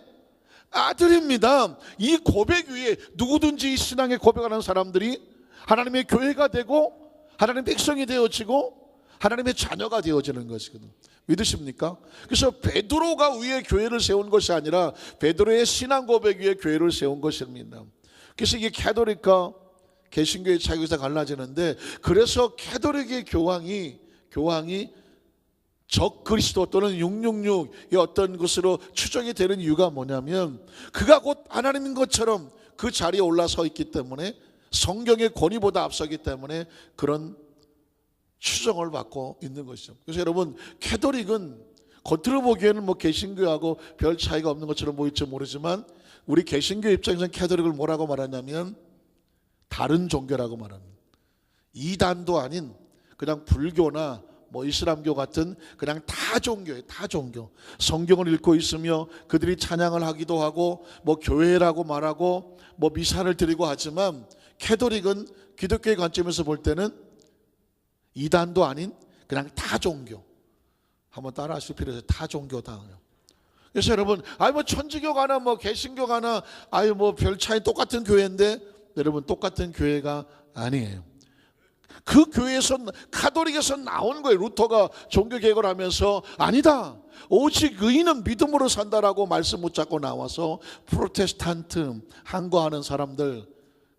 아들입니다. 이 고백 위에 누구든지 이 신앙의 고백하는 사람들이 하나님의 교회가 되고 하나님의 백성이 되어지고 하나님의 자녀가 되어지는 것이거든요. 믿으십니까? 그래서 베드로가 위에 교회를 세운 것이 아니라 베드로의 신앙 고백 위에 교회를 세운 것입니다. 그래서 이게 캐톨릭과 개신교의 차이가 갈라지는데 그래서 캐톨릭의 교황이 적 그리스도 또는 666의 어떤 것으로 추정이 되는 이유가 뭐냐면 그가 곧 하나님인 것처럼 그 자리에 올라서 있기 때문에 성경의 권위보다 앞서기 때문에 그런 추정을 받고 있는 것이죠. 그래서 여러분, 캐톨릭은 겉으로 보기에는 뭐 개신교하고 별 차이가 없는 것처럼 보일지 모르지만 우리 개신교 입장에서는 캐톨릭을 뭐라고 말하냐면 다른 종교라고 말합니다. 이단도 아닌 그냥 불교나 뭐 이슬람교 같은 그냥 다 종교예요. 다 종교. 성경을 읽고 있으며 그들이 찬양을 하기도 하고 뭐 교회라고 말하고 뭐 미사를 드리고 하지만 캐톨릭은 기독교의 관점에서 볼 때는 이단도 아닌 그냥 다 종교. 한번 따라 하실 필요 있어요. 다 종교다. 그래서 여러분, 뭐 천주교가나 뭐 개신교가나 뭐 별 차이 똑같은 교회인데 여러분, 똑같은 교회가 아니에요. 그 교회에서 카톨릭에서 나온 거예요. 루터가 종교 개혁을 하면서 아니다, 오직 의인은 믿음으로 산다라고 말씀 붙잡고 나와서 프로테스탄트 항거하는 사람들,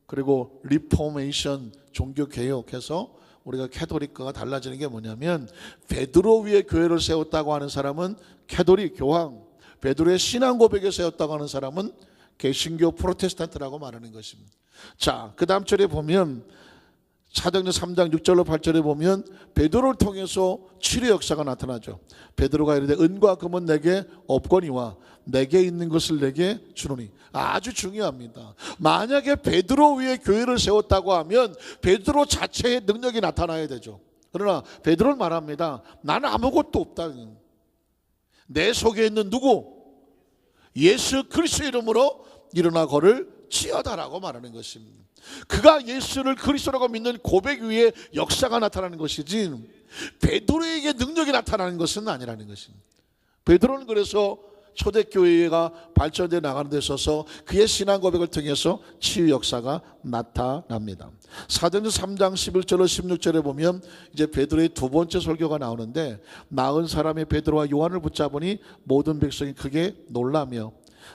그리고 리포메이션 종교 개혁해서 우리가 캐톨릭과 달라지는 게 뭐냐면 베드로 위에 교회를 세웠다고 하는 사람은 캐톨릭 교황, 베드로의 신앙 고백에 세웠다고 하는 사람은 개신교 프로테스탄트라고 말하는 것입니다. 자, 그 다음 절에 보면 사도행전 3장 6절로 8절에 보면 베드로를 통해서 치료 역사가 나타나죠. 베드로가 이르되 은과 금은 내게 없거니와 내게 있는 것을 내게 주노니. 아주 중요합니다. 만약에 베드로 위에 교회를 세웠다고 하면 베드로 자체의 능력이 나타나야 되죠. 그러나 베드로는 말합니다. 나는 아무것도 없다. 내 속에 있는 누구? 예수 그리스도의 이름으로 일어나 걸을 치어다라고 말하는 것입니다. 그가 예수를 그리스도라고 믿는 고백 위에 역사가 나타나는 것이지 베드로에게 능력이 나타나는 것은 아니라는 것입니다. 베드로는 그래서 초대교회가 발전되어 나가는 데 있어서 그의 신앙 고백을 통해서 치유 역사가 나타납니다. 사도행전 3장 11절로 16절에 보면 이제 베드로의 두 번째 설교가 나오는데 나은 사람의 베드로와 요한을 붙잡으니 모든 백성이 크게 놀라며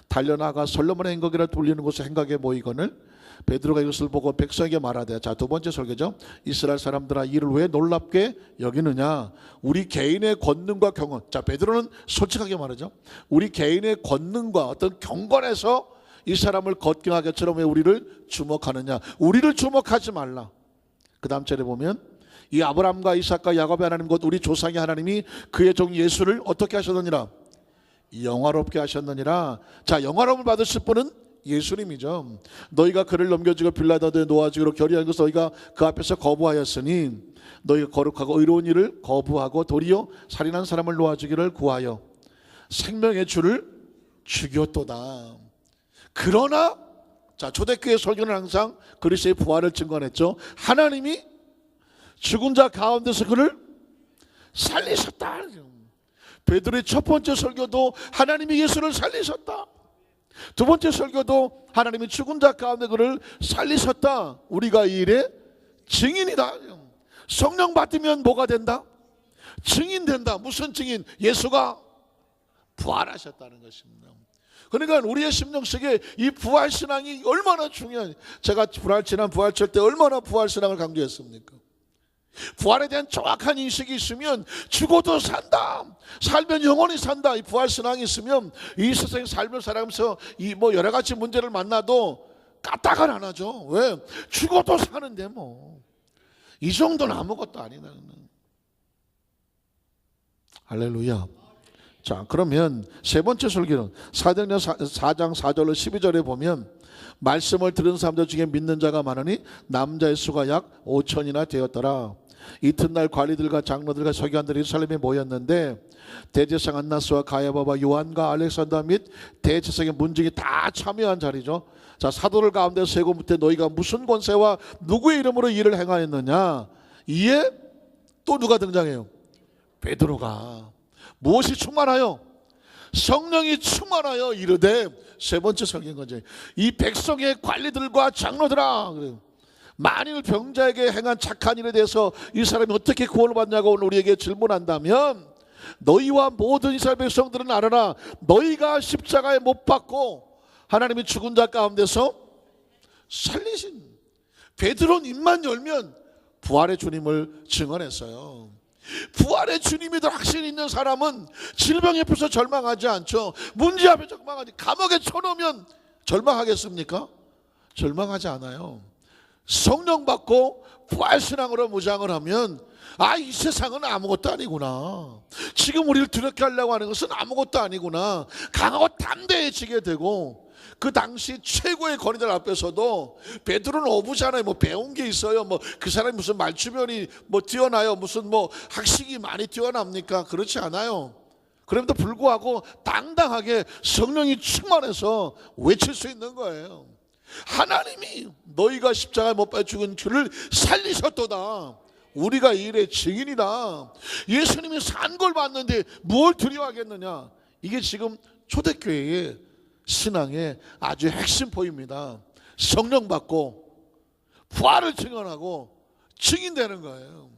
달려나가 솔로몬의 행거기를 돌리는 곳에 행각에 모이거늘 베드로가 이것을 보고 백성에게 말하되. 자, 두 번째 설교죠. 이스라엘 사람들아, 이를 왜 놀랍게 여기느냐? 우리 개인의 권능과 경건. 자, 베드로는 솔직하게 말하죠. 우리 개인의 권능과 어떤 경건에서 이 사람을 걷경하게처럼 왜 우리를 주목하느냐? 우리를 주목하지 말라. 그 다음 절에 보면 이 아브라함과 이삭과 야곱의 하나님 곧 우리 조상의 하나님이 그의 종 예수를 어떻게 하셨느니라? 영화롭게 하셨느니라. 자, 영화로움을 받으실 분은 예수님이죠. 너희가 그를 넘겨주고 빌라도에 놓아주기로 결의한 것을 너희가 그 앞에서 거부하였으니 너희가 거룩하고 의로운 일을 거부하고 도리어 살인한 사람을 놓아주기를 구하여 생명의 주를 죽였도다. 그러나 자, 초대교회 설교는 항상 그리스도의 부활을 증거했죠. 하나님이 죽은 자 가운데서 그를 살리셨다. 베드로의 첫 번째 설교도 하나님이 예수를 살리셨다. 두 번째 설교도 하나님이 죽은 자 가운데 그를 살리셨다. 우리가 이 일의 증인이다. 성령 받으면 뭐가 된다? 증인된다. 무슨 증인? 예수가 부활하셨다는 것입니다. 그러니까 우리의 심령 속에 이 부활신앙이 얼마나 중요한, 제가 지난 부활절 때 얼마나 부활신앙을 강조했습니까? 부활에 대한 정확한 인식이 있으면 죽어도 산다, 살면 영원히 산다. 이 부활신앙이 있으면 이 세상에 삶을 살아가면서 이 뭐 여러 가지 문제를 만나도 까딱은 안 하죠. 왜? 죽어도 사는데 뭐 이 정도는 아무것도 아니다. 할렐루야. 자, 그러면 세 번째 설교는 사도행전 4장 4절로 12절에 보면 말씀을 들은 사람들 중에 믿는 자가 많으니 남자의 수가 약 5천이나 되었더라. 이튿날 관리들과 장로들과 서기관들이 예루살렘에 모였는데 대제사장 안나스와 가야바와 요한과 알렉산더 및 대제사장의 문중이 다 참여한 자리죠. 자, 사도들 가운데 세고 묻되 너희가 무슨 권세와 누구의 이름으로 일을 행하였느냐? 이에 또 누가 등장해요? 베드로가 무엇이 충만하여? 성령이 충만하여 이르되, 세 번째 설교인 거죠. 이 백성의 관리들과 장로들아, 그래요. 만일 병자에게 행한 착한 일에 대해서 이 사람이 어떻게 구원을 받냐고 오늘 우리에게 질문한다면 너희와 모든 이스라엘 백성들은 알아라. 너희가 십자가에 못 박고 하나님이 죽은 자 가운데서 살리신 베드로는 입만 열면 부활의 주님을 증언했어요. 부활의 주님이 더 확신이 있는 사람은 질병 앞에서 절망하지 않죠. 문제 앞에 절망하지. 감옥에 쳐놓으면 절망하겠습니까? 절망하지 않아요. 성령 받고 부활신앙으로 무장을 하면 이 세상은 아무것도 아니구나. 지금 우리를 두렵게 하려고 하는 것은 아무것도 아니구나. 강하고 담대해지게 되고, 그 당시 최고의 권위들 앞에서도 베드로는 어부잖아요. 뭐 배운 게 있어요. 뭐 그 사람이 무슨 말주변이 뭐 뛰어나요? 무슨 뭐 학식이 많이 뛰어납니까? 그렇지 않아요. 그럼에도 불구하고 당당하게 성령이 충만해서 외칠 수 있는 거예요. 하나님이 너희가 십자가에 못 박혀 죽은 주를 살리셨도다. 우리가 이 일의 증인이다. 예수님이 산 걸 봤는데 무엇을 두려워하겠느냐. 이게 지금 초대교회의 신앙의 아주 핵심 포인트입니다. 성령 받고 부활을 증언하고 증인되는 거예요.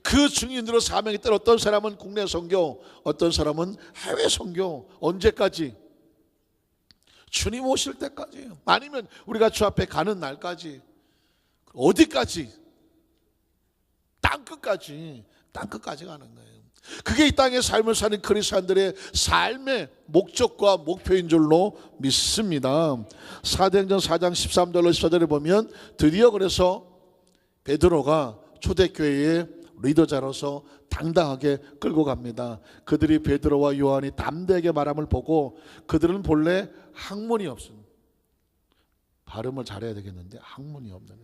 그 증인으로 사명이 따라 어떤 사람은 국내 선교, 어떤 사람은 해외 선교. 언제까지? 주님 오실 때까지, 아니면 우리가 주 앞에 가는 날까지. 어디까지? 땅끝까지 가는 거예요. 그게 이 땅의 삶을 사는 그리스도인들의 삶의 목적과 목표인 줄로 믿습니다. 사도행전 4장 13절로 14절에 보면 드디어 그래서 베드로가 초대교회의 리더자로서 당당하게 끌고 갑니다. 그들이 베드로와 요한이 담대하게 말함을 보고, 그들은 본래 학문이 없습니다. 발음을 잘해야 되겠는데 학문이 없는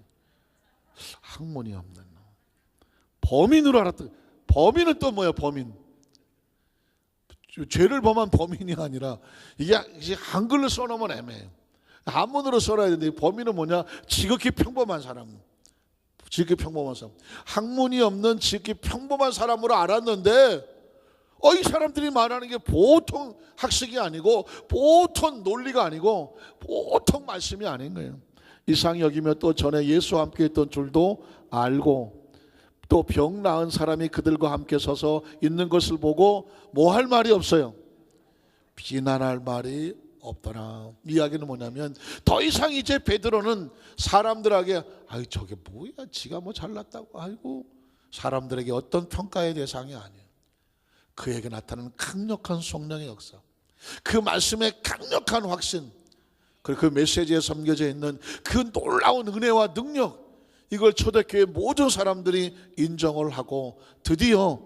범인으로 알았던. 범인은 또 뭐야? 범인, 죄를 범한 범인이 아니라 이게 한글로 써놓으면 애매해요. 한문으로 써놔야 되는데, 범인은 뭐냐? 지극히 평범한 사람. 학문이 없는 지극히 평범한 사람으로 알았는데, 이 사람들이 말하는 게 보통 학식이 아니고, 보통 논리가 아니고, 보통 말씀이 아닌 거예요. 이상 여기며 또 전에 예수와 함께 있던 줄도 알고, 또 병 나은 사람이 그들과 함께 서서 있는 것을 보고 뭐 할 말이 없어요? 비난할 말이 없더라. 이야기는 뭐냐면, 더 이상 이제 베드로는 사람들에게 저게 뭐야, 지가 뭐 잘났다고, 아이고, 사람들에게 어떤 평가의 대상이 아니에요. 그에게 나타나는 강력한 성령의 역사, 그 말씀의 강력한 확신, 그리고 그 메시지에 섬겨져 있는 그 놀라운 은혜와 능력, 이걸 초대교회 모든 사람들이 인정을 하고, 드디어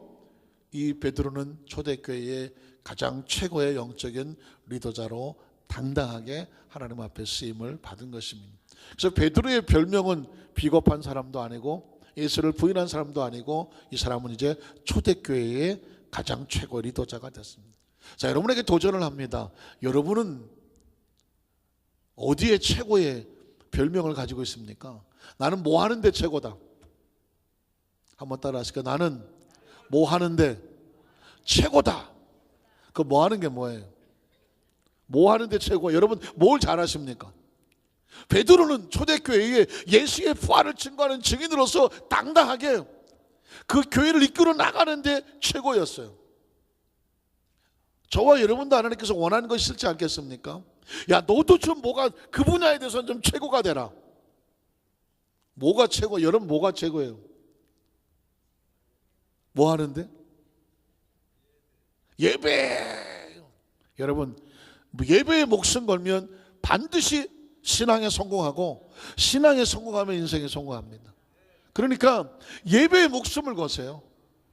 이 베드로는 초대교회의 가장 최고의 영적인 리더자로 당당하게 하나님 앞에 쓰임을 받은 것입니다. 그래서 베드로의 별명은 비겁한 사람도 아니고 예수를 부인한 사람도 아니고, 이 사람은 이제 초대교회의 가장 최고의 리더자가 됐습니다. 자, 여러분에게 도전을 합니다. 여러분은 어디에 최고의 별명을 가지고 있습니까? 나는 뭐 하는데 최고다. 한번 따라 하실까요? 나는 뭐 하는데 최고다. 그 뭐 하는 게 뭐예요? 뭐 하는데 최고? 여러분 뭘 잘하십니까? 베드로는 초대교회에 예수의 부활을 증거하는 증인으로서 당당하게 그 교회를 이끌어 나가는데 최고였어요. 저와 여러분도 하나님께서 원하는 것이 있지 않겠습니까? 야, 너도 좀 그 분야에 대해서는 좀 최고가 되라. 뭐가 최고? 여러분 뭐가 최고예요? 뭐 하는데? 예배. 여러분 예배에 목숨 걸면 반드시 신앙에 성공하고, 신앙에 성공하면 인생에 성공합니다. 그러니까 예배에 목숨을 거세요.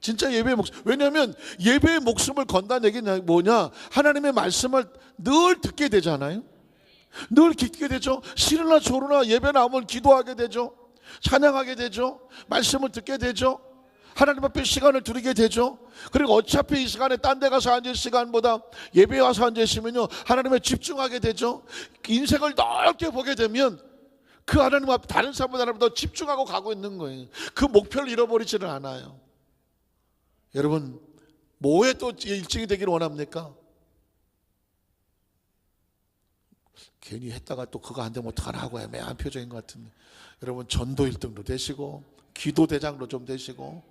진짜 예배의 목숨. 왜냐하면 예배의 목숨을 건다는 얘기는 뭐냐? 하나님의 말씀을 늘 듣게 되잖아요. 늘 듣게 되죠. 싫으나 좋으나 예배 나오면 기도하게 되죠. 찬양하게 되죠. 말씀을 듣게 되죠. 하나님 앞에 시간을 드리게 되죠. 그리고 어차피 이 시간에 딴 데 가서 앉을 시간보다 예배에 와서 앉으시면요, 하나님에 집중하게 되죠. 인생을 넓게 보게 되면 그 하나님 앞에 다른 사람보다 더 집중하고 가고 있는 거예요. 그 목표를 잃어버리지는 않아요. 여러분 뭐에 또 일찍이 되기를 원합니까? 괜히 했다가 또 그거 안 되면 어떡하나 하고 애매한 표정인 것 같은데, 여러분 전도 1등도 되시고 기도 대장도 좀 되시고,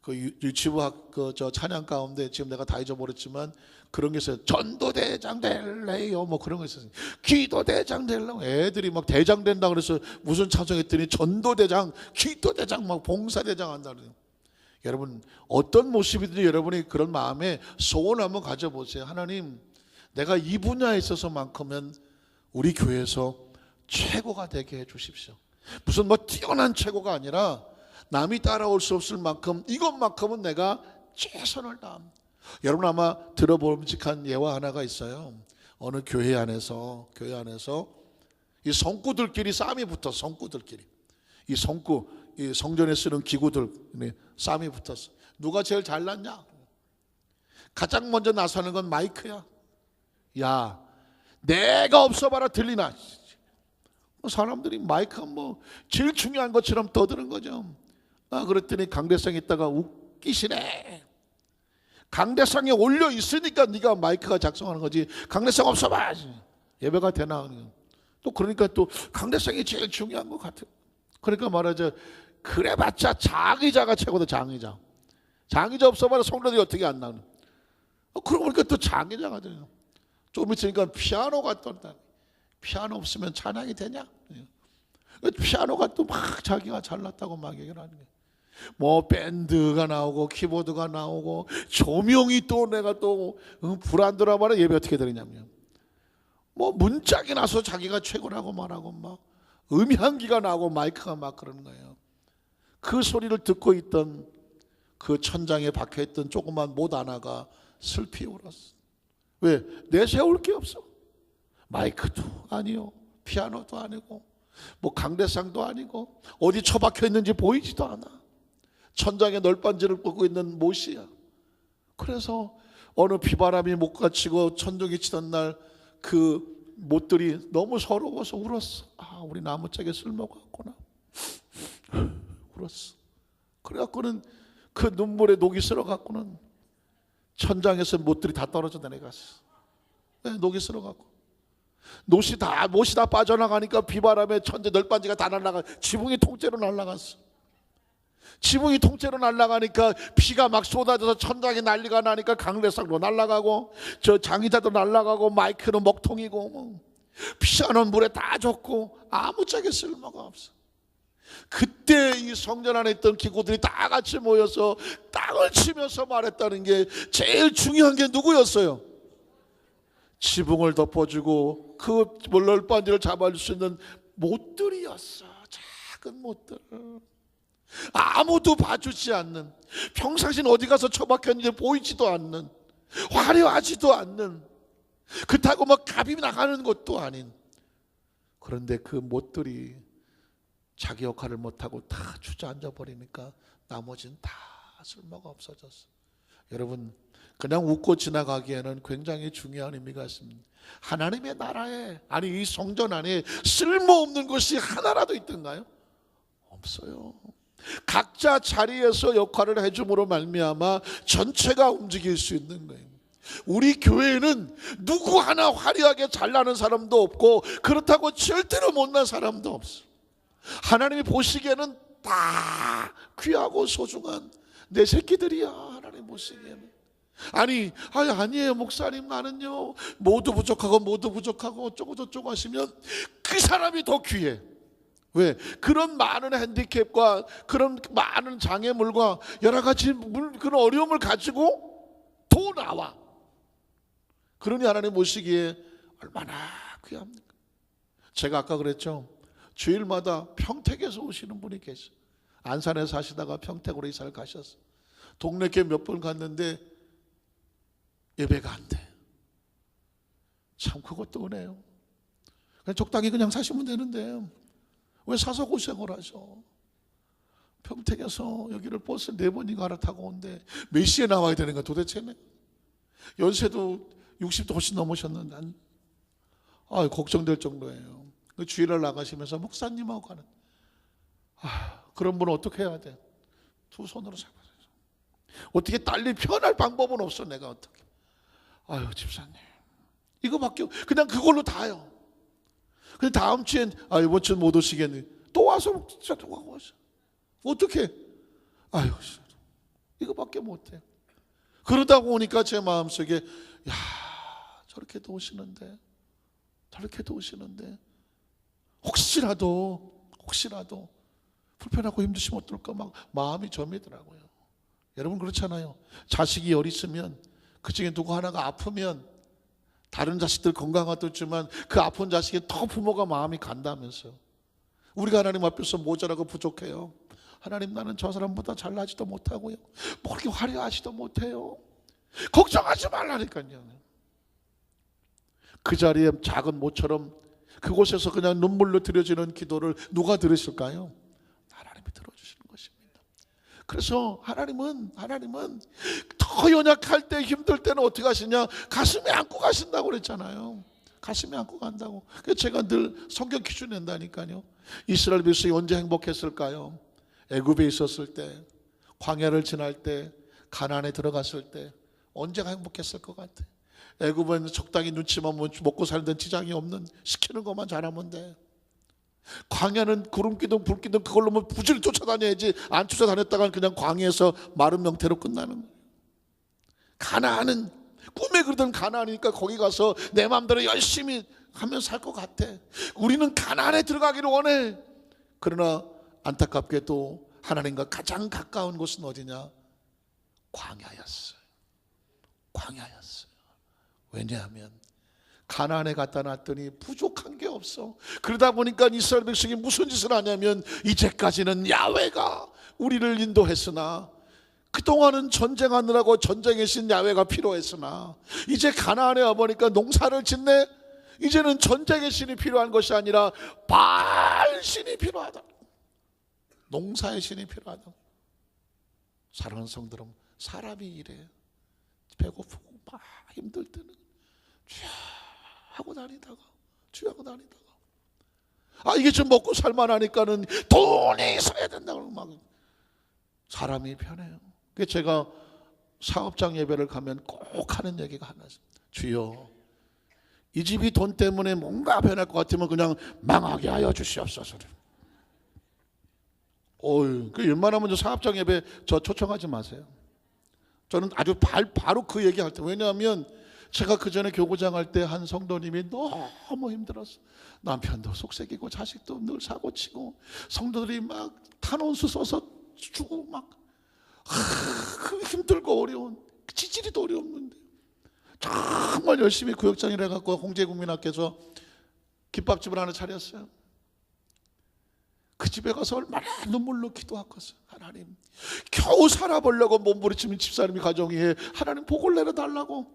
그 유치부학 저 찬양 가운데 지금 내가 다 잊어버렸지만 그런 게 있어요. 전도 대장 될래요, 뭐 그런 거 있었어요. 기도 대장 되려고 애들이 막 대장 된다 그래서 무슨 찬송했더니 전도 대장, 기도 대장, 막 봉사 대장 한다 그래요. 여러분 어떤 모습이든지 여러분이 그런 마음에 소원 한번 가져보세요. 하나님, 내가 이 분야에 있어서만큼은 우리 교회에서 최고가 되게 해주십시오. 무슨 뭐 뛰어난 최고가 아니라 남이 따라올 수 없을 만큼 이것만큼은 내가 최선을 다함. 여러분 아마 들어보름직한 예화 하나가 있어요. 어느 교회 안에서 이 성구들끼리 싸움이 붙었어. 성구들끼리 이 성구, 이 성전에 쓰는 기구들 싸움이 붙었어. 누가 제일 잘났냐? 가장 먼저 나서는 건 마이크야. 야, 내가 없어봐라 들리나? 사람들이 마이크가 뭐 제일 중요한 것처럼 떠드는 거죠. 그랬더니 강대상이 있다가 웃기시네. 강대상에 올려 있으니까 네가 마이크가 작성하는 거지. 강대상 없어봐. 예배가 되나? 또 그러니까 또 강대상이 제일 중요한 것 같아. 그러니까 말하자, 그래봤자 장의자가 최고다. 장의자 없어봐라 성도들이 어떻게 안 나오는. 그러고 보니까 또 장의자가 돼요. 좀 있으니까 피아노가 떴다. 피아노 없으면 찬양이 되냐? 피아노가 또 막 자기가 잘났다고 막 얘기를 하는 거예요. 뭐 밴드가 나오고 키보드가 나오고 조명이 또 내가 또 불안드라 말에 예배 어떻게 드리냐면 뭐 문짝이 나서 자기가 최고라고 말하고 막 음향기가 나오고 마이크가 막 그러는 거예요. 그 소리를 듣고 있던 그 천장에 박혀있던 조그만 못 하나가 슬피 울었어. 왜? 내세울 게 없어. 마이크도 아니요, 피아노도 아니고 뭐 강대상도 아니고 어디 처박혀 있는지 보이지도 않아. 천장에 널빤지를 꽂고 있는 못이야. 그래서 어느 비바람이 못 갇히고 천둥이 치던 날 그 못들이 너무 서러워서 울었어. 우리 나무짝에 쓸모가 없구나. 울었어. 그래갖고는 그 눈물에 녹이 슬어갖고는 천장에서 못들이 다 떨어져 내려갔어. 녹이 슬어갖고 못이 다 빠져나가니까 비바람에 천재 널빤지가 다 날아가. 지붕이 통째로 날아갔어. 지붕이 통째로 날아가니까 비가 막 쏟아져서 천장에 난리가 나니까 강대상도 날아가고 저 장의자도 날아가고 마이크는 먹통이고 피아노는 물에 다 젖고 아무짝에 쓸모가 없어. 그때 이 성전 안에 있던 기구들이 다 같이 모여서 땅을 치면서 말했다는 게 제일 중요한 게 누구였어요? 지붕을 덮어주고 그 널빤지를 잡아줄 수 있는 못들이었어. 작은 못들. 아무도 봐주지 않는, 평상시는 어디 가서 처박혔는지 보이지도 않는, 화려하지도 않는, 그렇다고 막 갑이 나가는 것도 아닌. 그런데 그 못들이 자기 역할을 못하고 다 주저앉아 버리니까 나머지는 다 쓸모가 없어졌어. 여러분, 그냥 웃고 지나가기에는 굉장히 중요한 의미가 있습니다. 하나님의 나라에, 아니 이 성전 안에 쓸모없는 것이 하나라도 있던가요? 없어요. 각자 자리에서 역할을 해줌으로 말미암아 전체가 움직일 수 있는 거예요. 우리 교회는 누구 하나 화려하게 잘나는 사람도 없고 그렇다고 절대로 못난 사람도 없어. 하나님이 보시기에는 다 귀하고 소중한 내 새끼들이야. 하나님 보시기에는. 아니에요 목사님, 나는요 모두 부족하고 어쩌고 저쩌고 하시면 그 사람이 더 귀해. 왜? 그런 많은 핸디캡과 그런 많은 장애물과 여러 가지 그런 어려움을 가지고 더 나와. 그러니 하나님 보시기에 얼마나 귀합니까? 제가 아까 그랬죠. 주일마다 평택에서 오시는 분이 계셔. 안산에 사시다가 평택으로 이사를 가셨어. 동네 교회 몇 번 갔는데 예배가 안 돼. 참 그것도 은혜요. 그냥 적당히 그냥 사시면 되는데 왜 사서 고생을 하셔? 평택에서 여기를 버스 4번인가 갈아타고 온데 몇 시에 나와야 되는 거야 도대체? 연세도 60도 훨씬 넘으셨는데 걱정될 정도예요. 그 주일날 나가시면서 목사님하고 가는 그런 분은 어떻게 해야 돼? 두 손으로 잡아서 어떻게 딸리 편할 방법은 없어. 내가 어떻게? 집사님 이거밖에 그냥 그걸로 다요. 근데 다음 주엔 이번 주는 못 오시겠네. 또 와서 진짜 또 와서 어떻게? 이거밖에 못해. 그러다 보니까 제 마음속에 저렇게도 오시는데 혹시라도 불편하고 힘드시면 어떨까 막 마음이 저미더라고요. 여러분 그렇잖아요. 자식이 열 있으면 그 중에 누구 하나가 아프면 다른 자식들 건강하도 있지만 그 아픈 자식이 더 부모가 마음이 간다면서요. 우리가 하나님 앞에서 모자라고 부족해요. 하나님, 나는 저 사람보다 잘나지도 못하고요, 뭐 그렇게 화려하지도 못해요. 걱정하지 말라니까요. 그 자리에 작은 모처럼 그곳에서 그냥 눈물로 드려지는 기도를 누가 들으실까요? 하나님이 들어주시는 것입니다. 그래서 하나님은 더 연약할 때, 힘들 때는 어떻게 하시냐? 가슴에 안고 가신다고 그랬잖아요. 가슴에 안고 간다고. 그래서 제가 늘 성경 기준 낸다니까요. 이스라엘 백성이 언제 행복했을까요? 애굽에 있었을 때, 광야를 지날 때, 가나안에 들어갔을 때 언제가 행복했을 것 같아? 애굽은 적당히 눈치만 먹고 살던 지장이 없는, 시키는 것만 잘하면 돼. 광야는 구름기둥 불기둥 그걸로 뭐 부지런히 쫓아다녀야지, 안 쫓아다녔다간 그냥 광야에서 마른 명태로 끝나는 거예요. 가나안은 꿈에 그리던 가나안이니까 거기 가서 내 마음대로 열심히 하면 살 것 같아. 우리는 가나안에 들어가기를 원해. 그러나 안타깝게도 하나님과 가장 가까운 곳은 어디냐? 광야였어요. 광야였어요. 왜냐하면 가나안에 갖다 놨더니 부족한 게 없어. 그러다 보니까 이스라엘 백성이 무슨 짓을 하냐면, 이제까지는 야훼가 우리를 인도했으나, 그동안은 전쟁하느라고 전쟁의 신 야훼가 필요했으나, 이제 가나안에 와보니까 농사를 짓네. 이제는 전쟁의 신이 필요한 것이 아니라 바알 신이 필요하다. 농사의 신이 필요하다. 사랑하는 성도들, 사람이 이래. 배고프고 막 힘들 때는 주야하고 다니다가, 주야하고 다니다가, 이게 좀 먹고 살만하니까는 돈이 있어야 된다고 막 사람이 편해요. 그래서 제가 사업장 예배를 가면 꼭 하는 얘기가 하나 있어요. 주여, 이 집이 돈 때문에 뭔가 변할 것 같으면 그냥 망하게 하여 주시옵소서. 웬만하면 사업장 예배 저 초청하지 마세요. 저는 아주 바로 그 얘기할 때, 왜냐하면 제가 그 전에 교구장 할 때 한 성도님이 너무 힘들었어. 남편도 속색이고 자식도 늘 사고치고 성도들이 막 탄원수 써서 주고 막 그 힘들고 어려운, 지지리도 어려웠는데 정말 열심히 구역장을 해갖고 홍제국민학교에서 김밥집을 하나 차렸어요. 그 집에 가서 얼마나 눈물로 기도하겠어요. 하나님, 겨우 살아보려고 몸부림치는 집사람이 가정이 하나님 복을 내려달라고.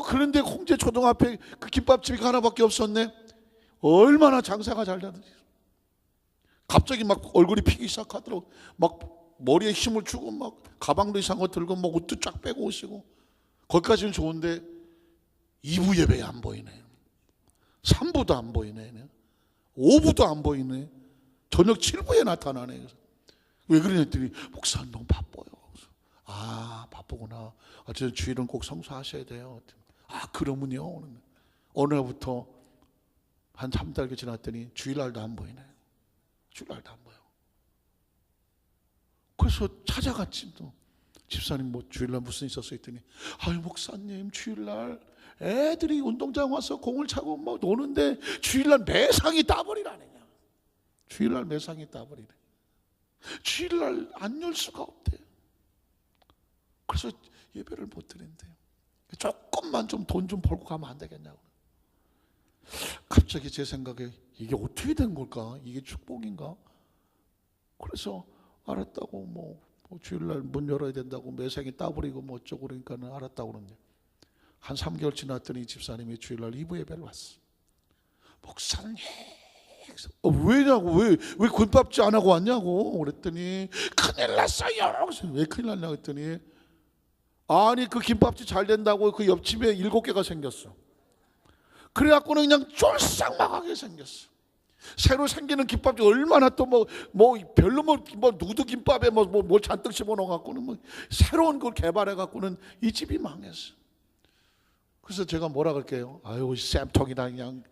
그런데 홍제 초등 앞에 그 김밥집이 하나밖에 없었네. 얼마나 장사가 잘 되는지. 갑자기 막 얼굴이 피기 시작하더라고. 막 머리에 힘을 주고 막 가방도 이상한 거 들고 막 옷도 쫙 빼고 오시고. 거기까지는 좋은데 2부 예배에 안 보이네. 3부도 안 보이네. 5부도 안 보이네. 저녁 7부에 나타나네. 왜 그러냐 했더니, 목사님 너무 바빠요. 바쁘구나. 저 주일은 꼭 성수하셔야 돼요. 그러면요. 어느 날부터 한 3달 지났더니 주일날도 안 보이네. 주일날도 안 보여. 그래서 찾아갔지. 또 집사님 뭐 주일날 무슨 있었어 했더니, 목사님 주일날 애들이 운동장 와서 공을 차고 막 노는데 주일날 매상이 따버리라네. 주일날 매상이 따버리네. 주일날 안 열 수가 없대. 그래서 예배를 못 드린대요. 조금만 좀 돈 좀 벌고 가면 안 되겠냐고. 갑자기 제 생각에 이게 어떻게 된 걸까? 이게 축복인가? 그래서 알았다고 뭐 주일날 문 열어야 된다고 매상이 따버리고 뭐 어쩌고 그러니까는 알았다고 그러는데, 한 3개월 지났더니 집사님이 주일날 2부 예배를 왔어. 목사님, 왜냐고, 왜 군밥집 안 하고 왔냐고 그랬더니, 큰일 났어요. 왜 큰일 났냐고 했더니, 그 김밥집 잘 된다고 그 옆집에 7개가 생겼어. 그래갖고는 그냥 쫄싹망하게 생겼어. 새로 생기는 김밥집 얼마나 또 별로 누드 김밥에 뭘 잔뜩 집어넣어갖고는 새로운 걸 개발해갖고는 이 집이 망했어. 그래서 제가 뭐라 그럴게요? 쌤통이다 그냥.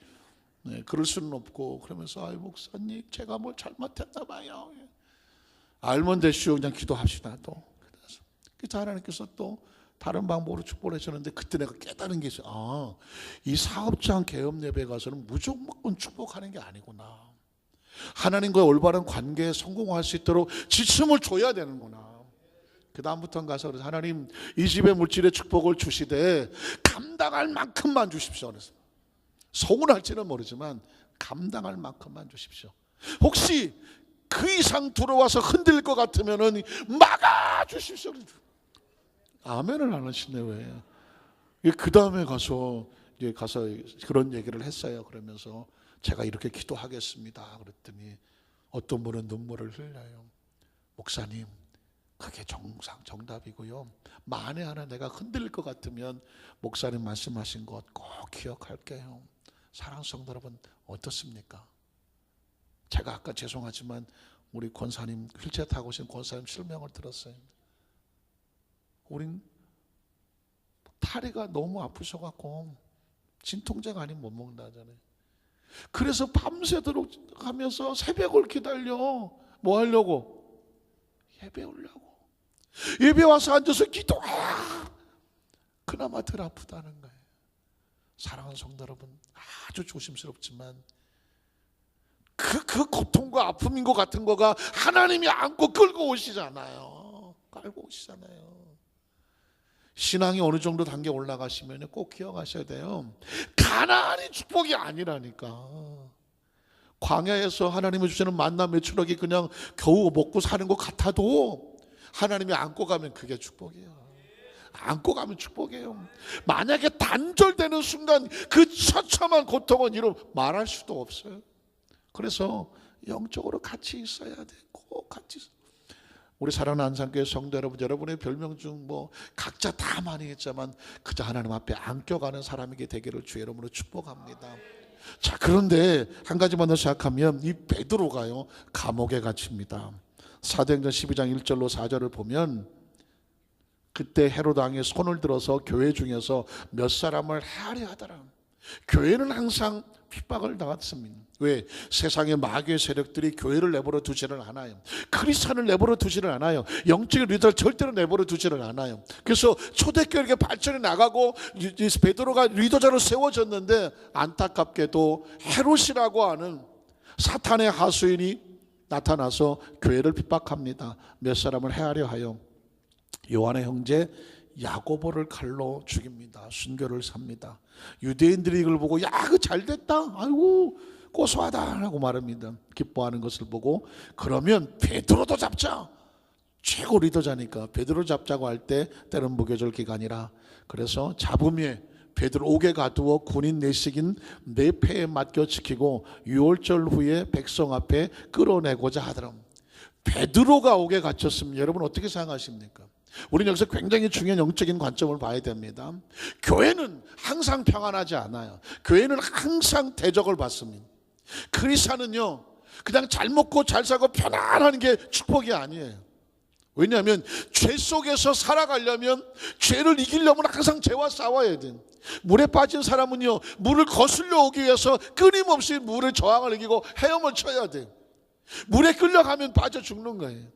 그럴 수는 없고, 그러면서 목사님 제가 뭘 잘못했나 봐요. 알면 되시오. 그냥 기도합시다. 또 그래서 하나님께서 또 다른 방법으로 축복을 해주는데, 그때 내가 깨달은 게 있어요. 이 사업장 개업 예배 가서는 무조건 축복하는 게 아니구나. 하나님과의 올바른 관계에 성공할 수 있도록 지침을 줘야 되는구나. 그 다음부터는 가서 그래서 하나님 이 집의 물질의 축복을 주시되 감당할 만큼만 주십시오. 그래서 서운할지는 모르지만 감당할 만큼만 주십시오. 혹시 그 이상 들어와서 흔들 것 같으면은 막아 주십시오. 아멘을 안 하시네 왜? 그 다음에 가서 그런 얘기를 했어요. 그러면서 제가 이렇게 기도하겠습니다. 그랬더니 어떤 분은 눈물을 흘려요. 목사님, 그게 정답이고요. 만에 하나 내가 흔들릴 것 같으면 목사님 말씀하신 것 꼭 기억할게요. 사랑하는 성도 여러분, 어떻습니까? 제가 아까 죄송하지만 우리 권사님 휠체어 타고 오신 권사님 설명을 들었어요. 우린 다리가 너무 아프셔갖고 진통제가 아니면 못 먹는다잖아요. 그래서 밤새도록 하면서 새벽을 기다려. 뭐 하려고? 예배 오려고. 예배 와서 앉아서 기도해. 그나마 덜 아프다는 거예요. 사랑하는 성도 여러분, 아주 조심스럽지만 그 고통과 아픔인 것 같은 거가 하나님이 안고 끌고 오시잖아요. 깔고 오시잖아요. 신앙이 어느 정도 단계 올라가시면 꼭 기억하셔야 돼요. 가난이 축복이 아니라니까. 광야에서 하나님이 주시는 만나 메추라기 그냥 겨우 먹고 사는 것 같아도 하나님이 안고 가면 그게 축복이에요. 안고 가면 축복이에요. 만약에 단절되는 순간 그 처참한 고통은 이루 말할 수도 없어요. 그래서 영적으로 같이 있어야 돼. 꼭 같이 있어요. 우리 사랑하는 안산교회 성도 여러분, 여러분의 별명 중 뭐 각자 다 많이 했지만 그저 하나님 앞에 안겨가는 사람에게 되기를 주의 이름으로 축복합니다. 자, 그런데 한 가지만 더 시작하면 이 베드로가요 감옥에 갇힙니다. 사도행전 12장 1절로 4절을 보면 그때 헤로드 왕이 손을 들어서 교회 중에서 몇 사람을 헤아려 하더라. 교회는 항상 핍박을 당했습니다. 왜? 세상의 마귀의 세력들이 교회를 내버려 두지를 않아요. 크리스찬을 내버려 두지를 않아요. 영적인 리더를 절대로 내버려 두지를 않아요. 그래서 초대교회가 발전해 나가고 베드로가 리더자로 세워졌는데 안타깝게도 헤롯이라고 하는 사탄의 하수인이 나타나서 교회를 핍박합니다. 몇 사람을 헤아려 하여 요한의 형제 야고보를 칼로 죽입니다. 순교를 삽니다. 유대인들이 이걸 보고 야, 그 잘됐다. 아이고 고소하다라고 말합니다. 기뻐하는 것을 보고 그러면 베드로도 잡자. 최고 리더자니까 베드로 잡자고 할 때 때는 무교절 기간이라 그래서 잡음에 베드로 옥에 가두어 군인 내식인 네 패에 맡겨 지키고 유월절 후에 백성 앞에 끌어내고자 하더라. 베드로가 옥에 갇혔으면 여러분 어떻게 생각하십니까? 우리는 여기서 굉장히 중요한 영적인 관점을 봐야 됩니다. 교회는 항상 평안하지 않아요. 교회는 항상 대적을 받습니다. 크리스찬은요 그냥 잘 먹고 잘 살고 편안한 게 축복이 아니에요. 왜냐하면 죄 속에서 살아가려면 죄를 이기려면 항상 죄와 싸워야 돼요. 물에 빠진 사람은요 물을 거슬려 오기 위해서 끊임없이 물의 저항을 이기고 헤엄을 쳐야 돼요. 물에 끌려가면 빠져 죽는 거예요.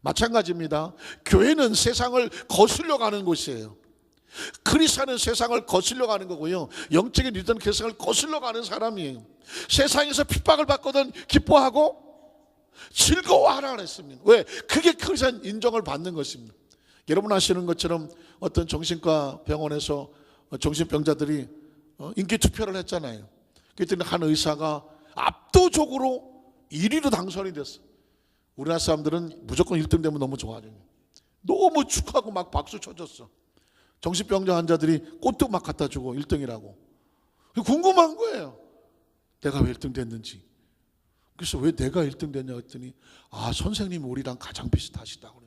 마찬가지입니다. 교회는 세상을 거슬려 가는 곳이에요. 크리스찬은 세상을 거슬려 가는 거고요. 영적인 리더는 세상을 거슬려 가는 사람이에요. 세상에서 핍박을 받거든 기뻐하고 즐거워하라 그랬습니다. 왜? 그게 크리스찬 인정을 받는 것입니다. 여러분 아시는 것처럼 어떤 정신과 병원에서 정신병자들이 인기 투표를 했잖아요. 그랬더니 한 의사가 압도적으로 1위로 당선이 됐어. 우리나라 사람들은 무조건 1등 되면 너무 좋아하죠. 너무 축하하고 막 박수 쳐줬어. 정신병자 환자들이 꽃도 막 갖다 주고 1등이라고. 궁금한 거예요. 내가 왜 1등 됐는지. 그래서 왜 내가 1등 됐냐 했더니 아 선생님이 우리랑 가장 비슷하시다고.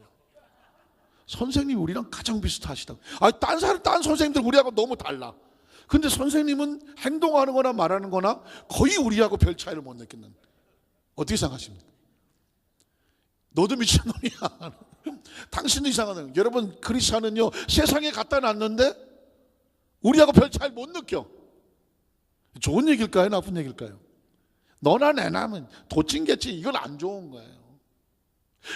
선생님이 우리랑 가장 비슷하시다고. 아, 딴 선생님들 우리하고 너무 달라. 근데 선생님은 행동하는 거나 말하는 거나 거의 우리하고 별 차이를 못 느끼는. 어떻게 생각하십니까? 너도 미친놈이야. 당신도 이상하다. 여러분 크리스찬은요 세상에 갖다 놨는데 우리하고 별 차이 못 느껴. 좋은 얘기일까요? 나쁜 얘기일까요? 너나 내나면 도찐개치 이건 안 좋은 거예요.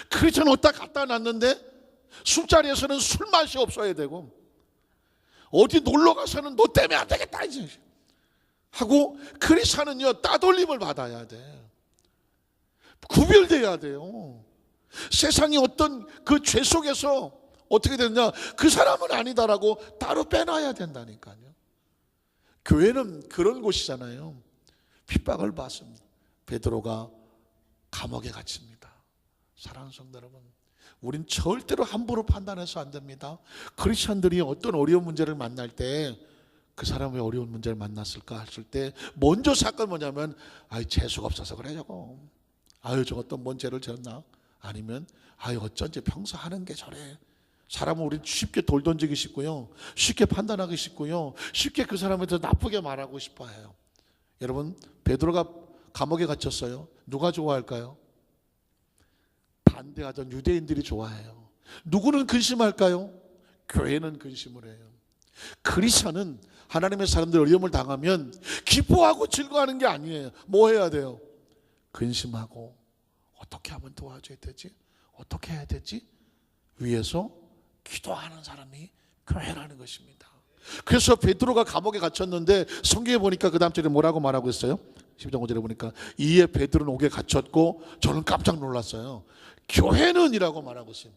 크리스찬 어디다 갖다 놨는데 술자리에서는 술 맛이 없어야 되고 어디 놀러 가서는 너 때문에 안 되겠다 이제 하고 크리스찬은요 따돌림을 받아야 돼. 구별돼야 돼요. 세상이 어떤 그 죄 속에서 어떻게 되느냐? 그 사람은 아니다라고 따로 빼놔야 된다니까요. 교회는 그런 곳이잖아요. 핍박을 받습니다. 베드로가 감옥에 갇힙니다. 사랑하는 성도 여러분, 우린 절대로 함부로 판단해서 안 됩니다. 크리스천들이 어떤 어려운 문제를 만날 때 그 사람이 왜 어려운 문제를 만났을까 했을 때 먼저 사건 뭐냐면 재수가 없어서 그래 저거. 저거 또 뭔 죄를 지었나? 아니면 어쩐지 평소 하는 게 저래. 사람은 우리 쉽게 돌 던지기 쉽고요, 쉽게 판단하기 쉽고요, 쉽게 그 사람에 대해서 나쁘게 말하고 싶어 해요. 여러분, 베드로가 감옥에 갇혔어요. 누가 좋아할까요? 반대하던 유대인들이 좋아해요. 누구는 근심할까요? 교회는 근심을 해요. 크리스천은 하나님의 사람들 어려움을 당하면 기뻐하고 즐거워하는 게 아니에요. 뭐 해야 돼요? 근심하고 어떻게 하면 도와줘야 되지? 어떻게 해야 되지? 위에서 기도하는 사람이 교회라는 것입니다. 그래서 베드로가 감옥에 갇혔는데 성경에 보니까 그 다음 절에 뭐라고 말하고 있어요? 12장 5절에 보니까 이에 베드로는 옥에 갇혔고 저는 깜짝 놀랐어요. 교회는 이라고 말하고 있어요.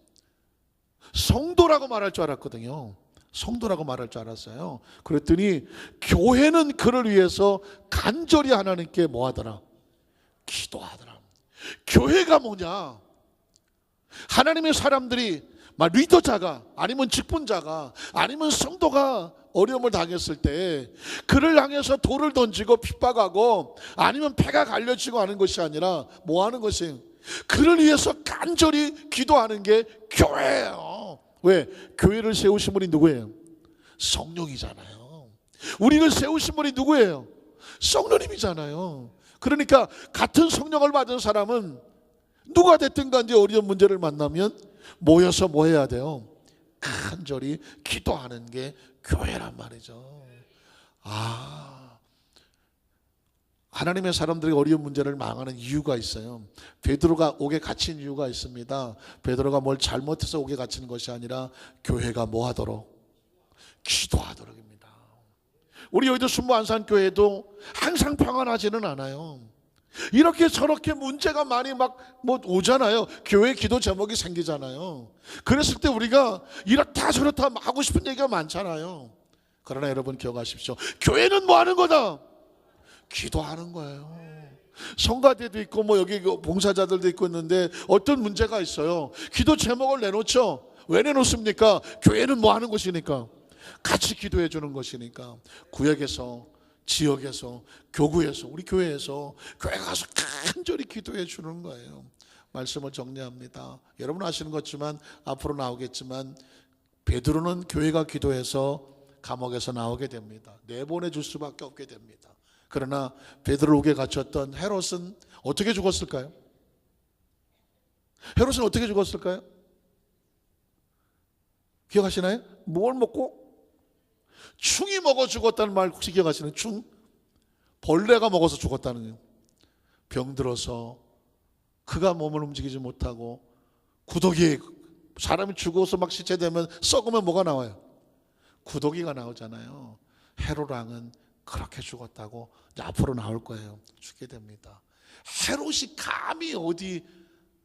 성도라고 말할 줄 알았거든요. 성도라고 말할 줄 알았어요. 그랬더니 교회는 그를 위해서 간절히 하나님께 뭐 하더라? 기도하더라. 교회가 뭐냐? 하나님의 사람들이 리더자가 아니면 직분자가 아니면 성도가 어려움을 당했을 때 그를 향해서 돌을 던지고 핍박하고 아니면 패가 갈려지고 하는 것이 아니라 뭐 하는 것이에요? 그를 위해서 간절히 기도하는 게 교회예요. 왜? 교회를 세우신 분이 누구예요? 성령이잖아요. 우리를 세우신 분이 누구예요? 성령님이잖아요. 그러니까 같은 성령을 받은 사람은 누가 됐든 간에 어려운 문제를 만나면 모여서 뭐 해야 돼요? 간절히 기도하는 게 교회란 말이죠. 하나님의 사람들이 어려운 문제를 망하는 이유가 있어요. 베드로가 옥에 갇힌 이유가 있습니다. 베드로가 뭘 잘못해서 옥에 갇히는 것이 아니라 교회가 뭐 하도록? 기도하도록입니다. 우리 여의도 순무안산교회도 항상 평안하지는 않아요. 이렇게 저렇게 문제가 많이 오잖아요. 교회 기도 제목이 생기잖아요. 그랬을 때 우리가 이렇다 저렇다 하고 싶은 얘기가 많잖아요. 그러나 여러분 기억하십시오. 교회는 뭐 하는 거다? 기도하는 거예요. 성가대도 있고 여기 봉사자들도 있고 있는데 어떤 문제가 있어요. 기도 제목을 내놓죠. 왜 내놓습니까? 교회는 뭐 하는 곳이니까, 같이 기도해 주는 것이니까. 구역에서, 지역에서, 교구에서, 우리 교회에서 교회 가서 간절히 기도해 주는 거예요. 말씀을 정리합니다. 여러분 아시는 것지만 앞으로 나오겠지만 베드로는 교회가 기도해서 감옥에서 나오게 됩니다. 내보내줄 수밖에 없게 됩니다. 그러나 베드로 옥에 갇혔던 헤롯은 어떻게 죽었을까요? 헤롯은 어떻게 죽었을까요? 기억하시나요? 뭘 먹고? 충이 먹어 죽었다는 말 혹시 기억하시나요? 충? 벌레가 먹어서 죽었다는 거예요. 병들어서 그가 몸을 움직이지 못하고 구더기, 사람이 죽어서 막 시체되면 썩으면 뭐가 나와요? 구더기가 나오잖아요. 헤롯 왕은 그렇게 죽었다고 이제 앞으로 나올 거예요. 죽게 됩니다. 헤롯이 감히 어디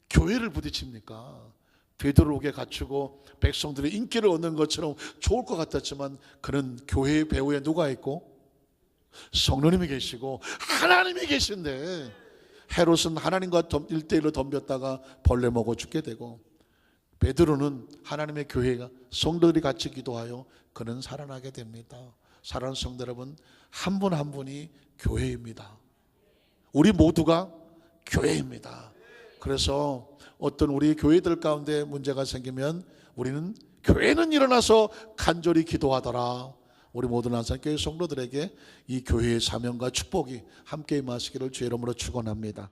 교회를 부딪힙니까? 베드로 옥에 갇히고 백성들의 인기를 얻는 것처럼 좋을 것 같았지만 그는 교회의 배후에 누가 있고? 성령님이 계시고 하나님이 계신데 헤롯은 하나님과 1대1로 덤볐다가 벌레 먹어 죽게 되고 베드로는 하나님의 교회가 성도들이 같이 기도하여 그는 살아나게 됩니다. 사랑하는 성도 여러분, 한 분 한 분이 교회입니다. 우리 모두가 교회입니다. 그래서 어떤 우리 교회들 가운데 문제가 생기면 우리는 교회는 일어나서 간절히 기도하더라. 우리 모든 안산교회 성도들에게 이 교회의 사명과 축복이 함께 임하시기를 주의 이름으로 축원합니다.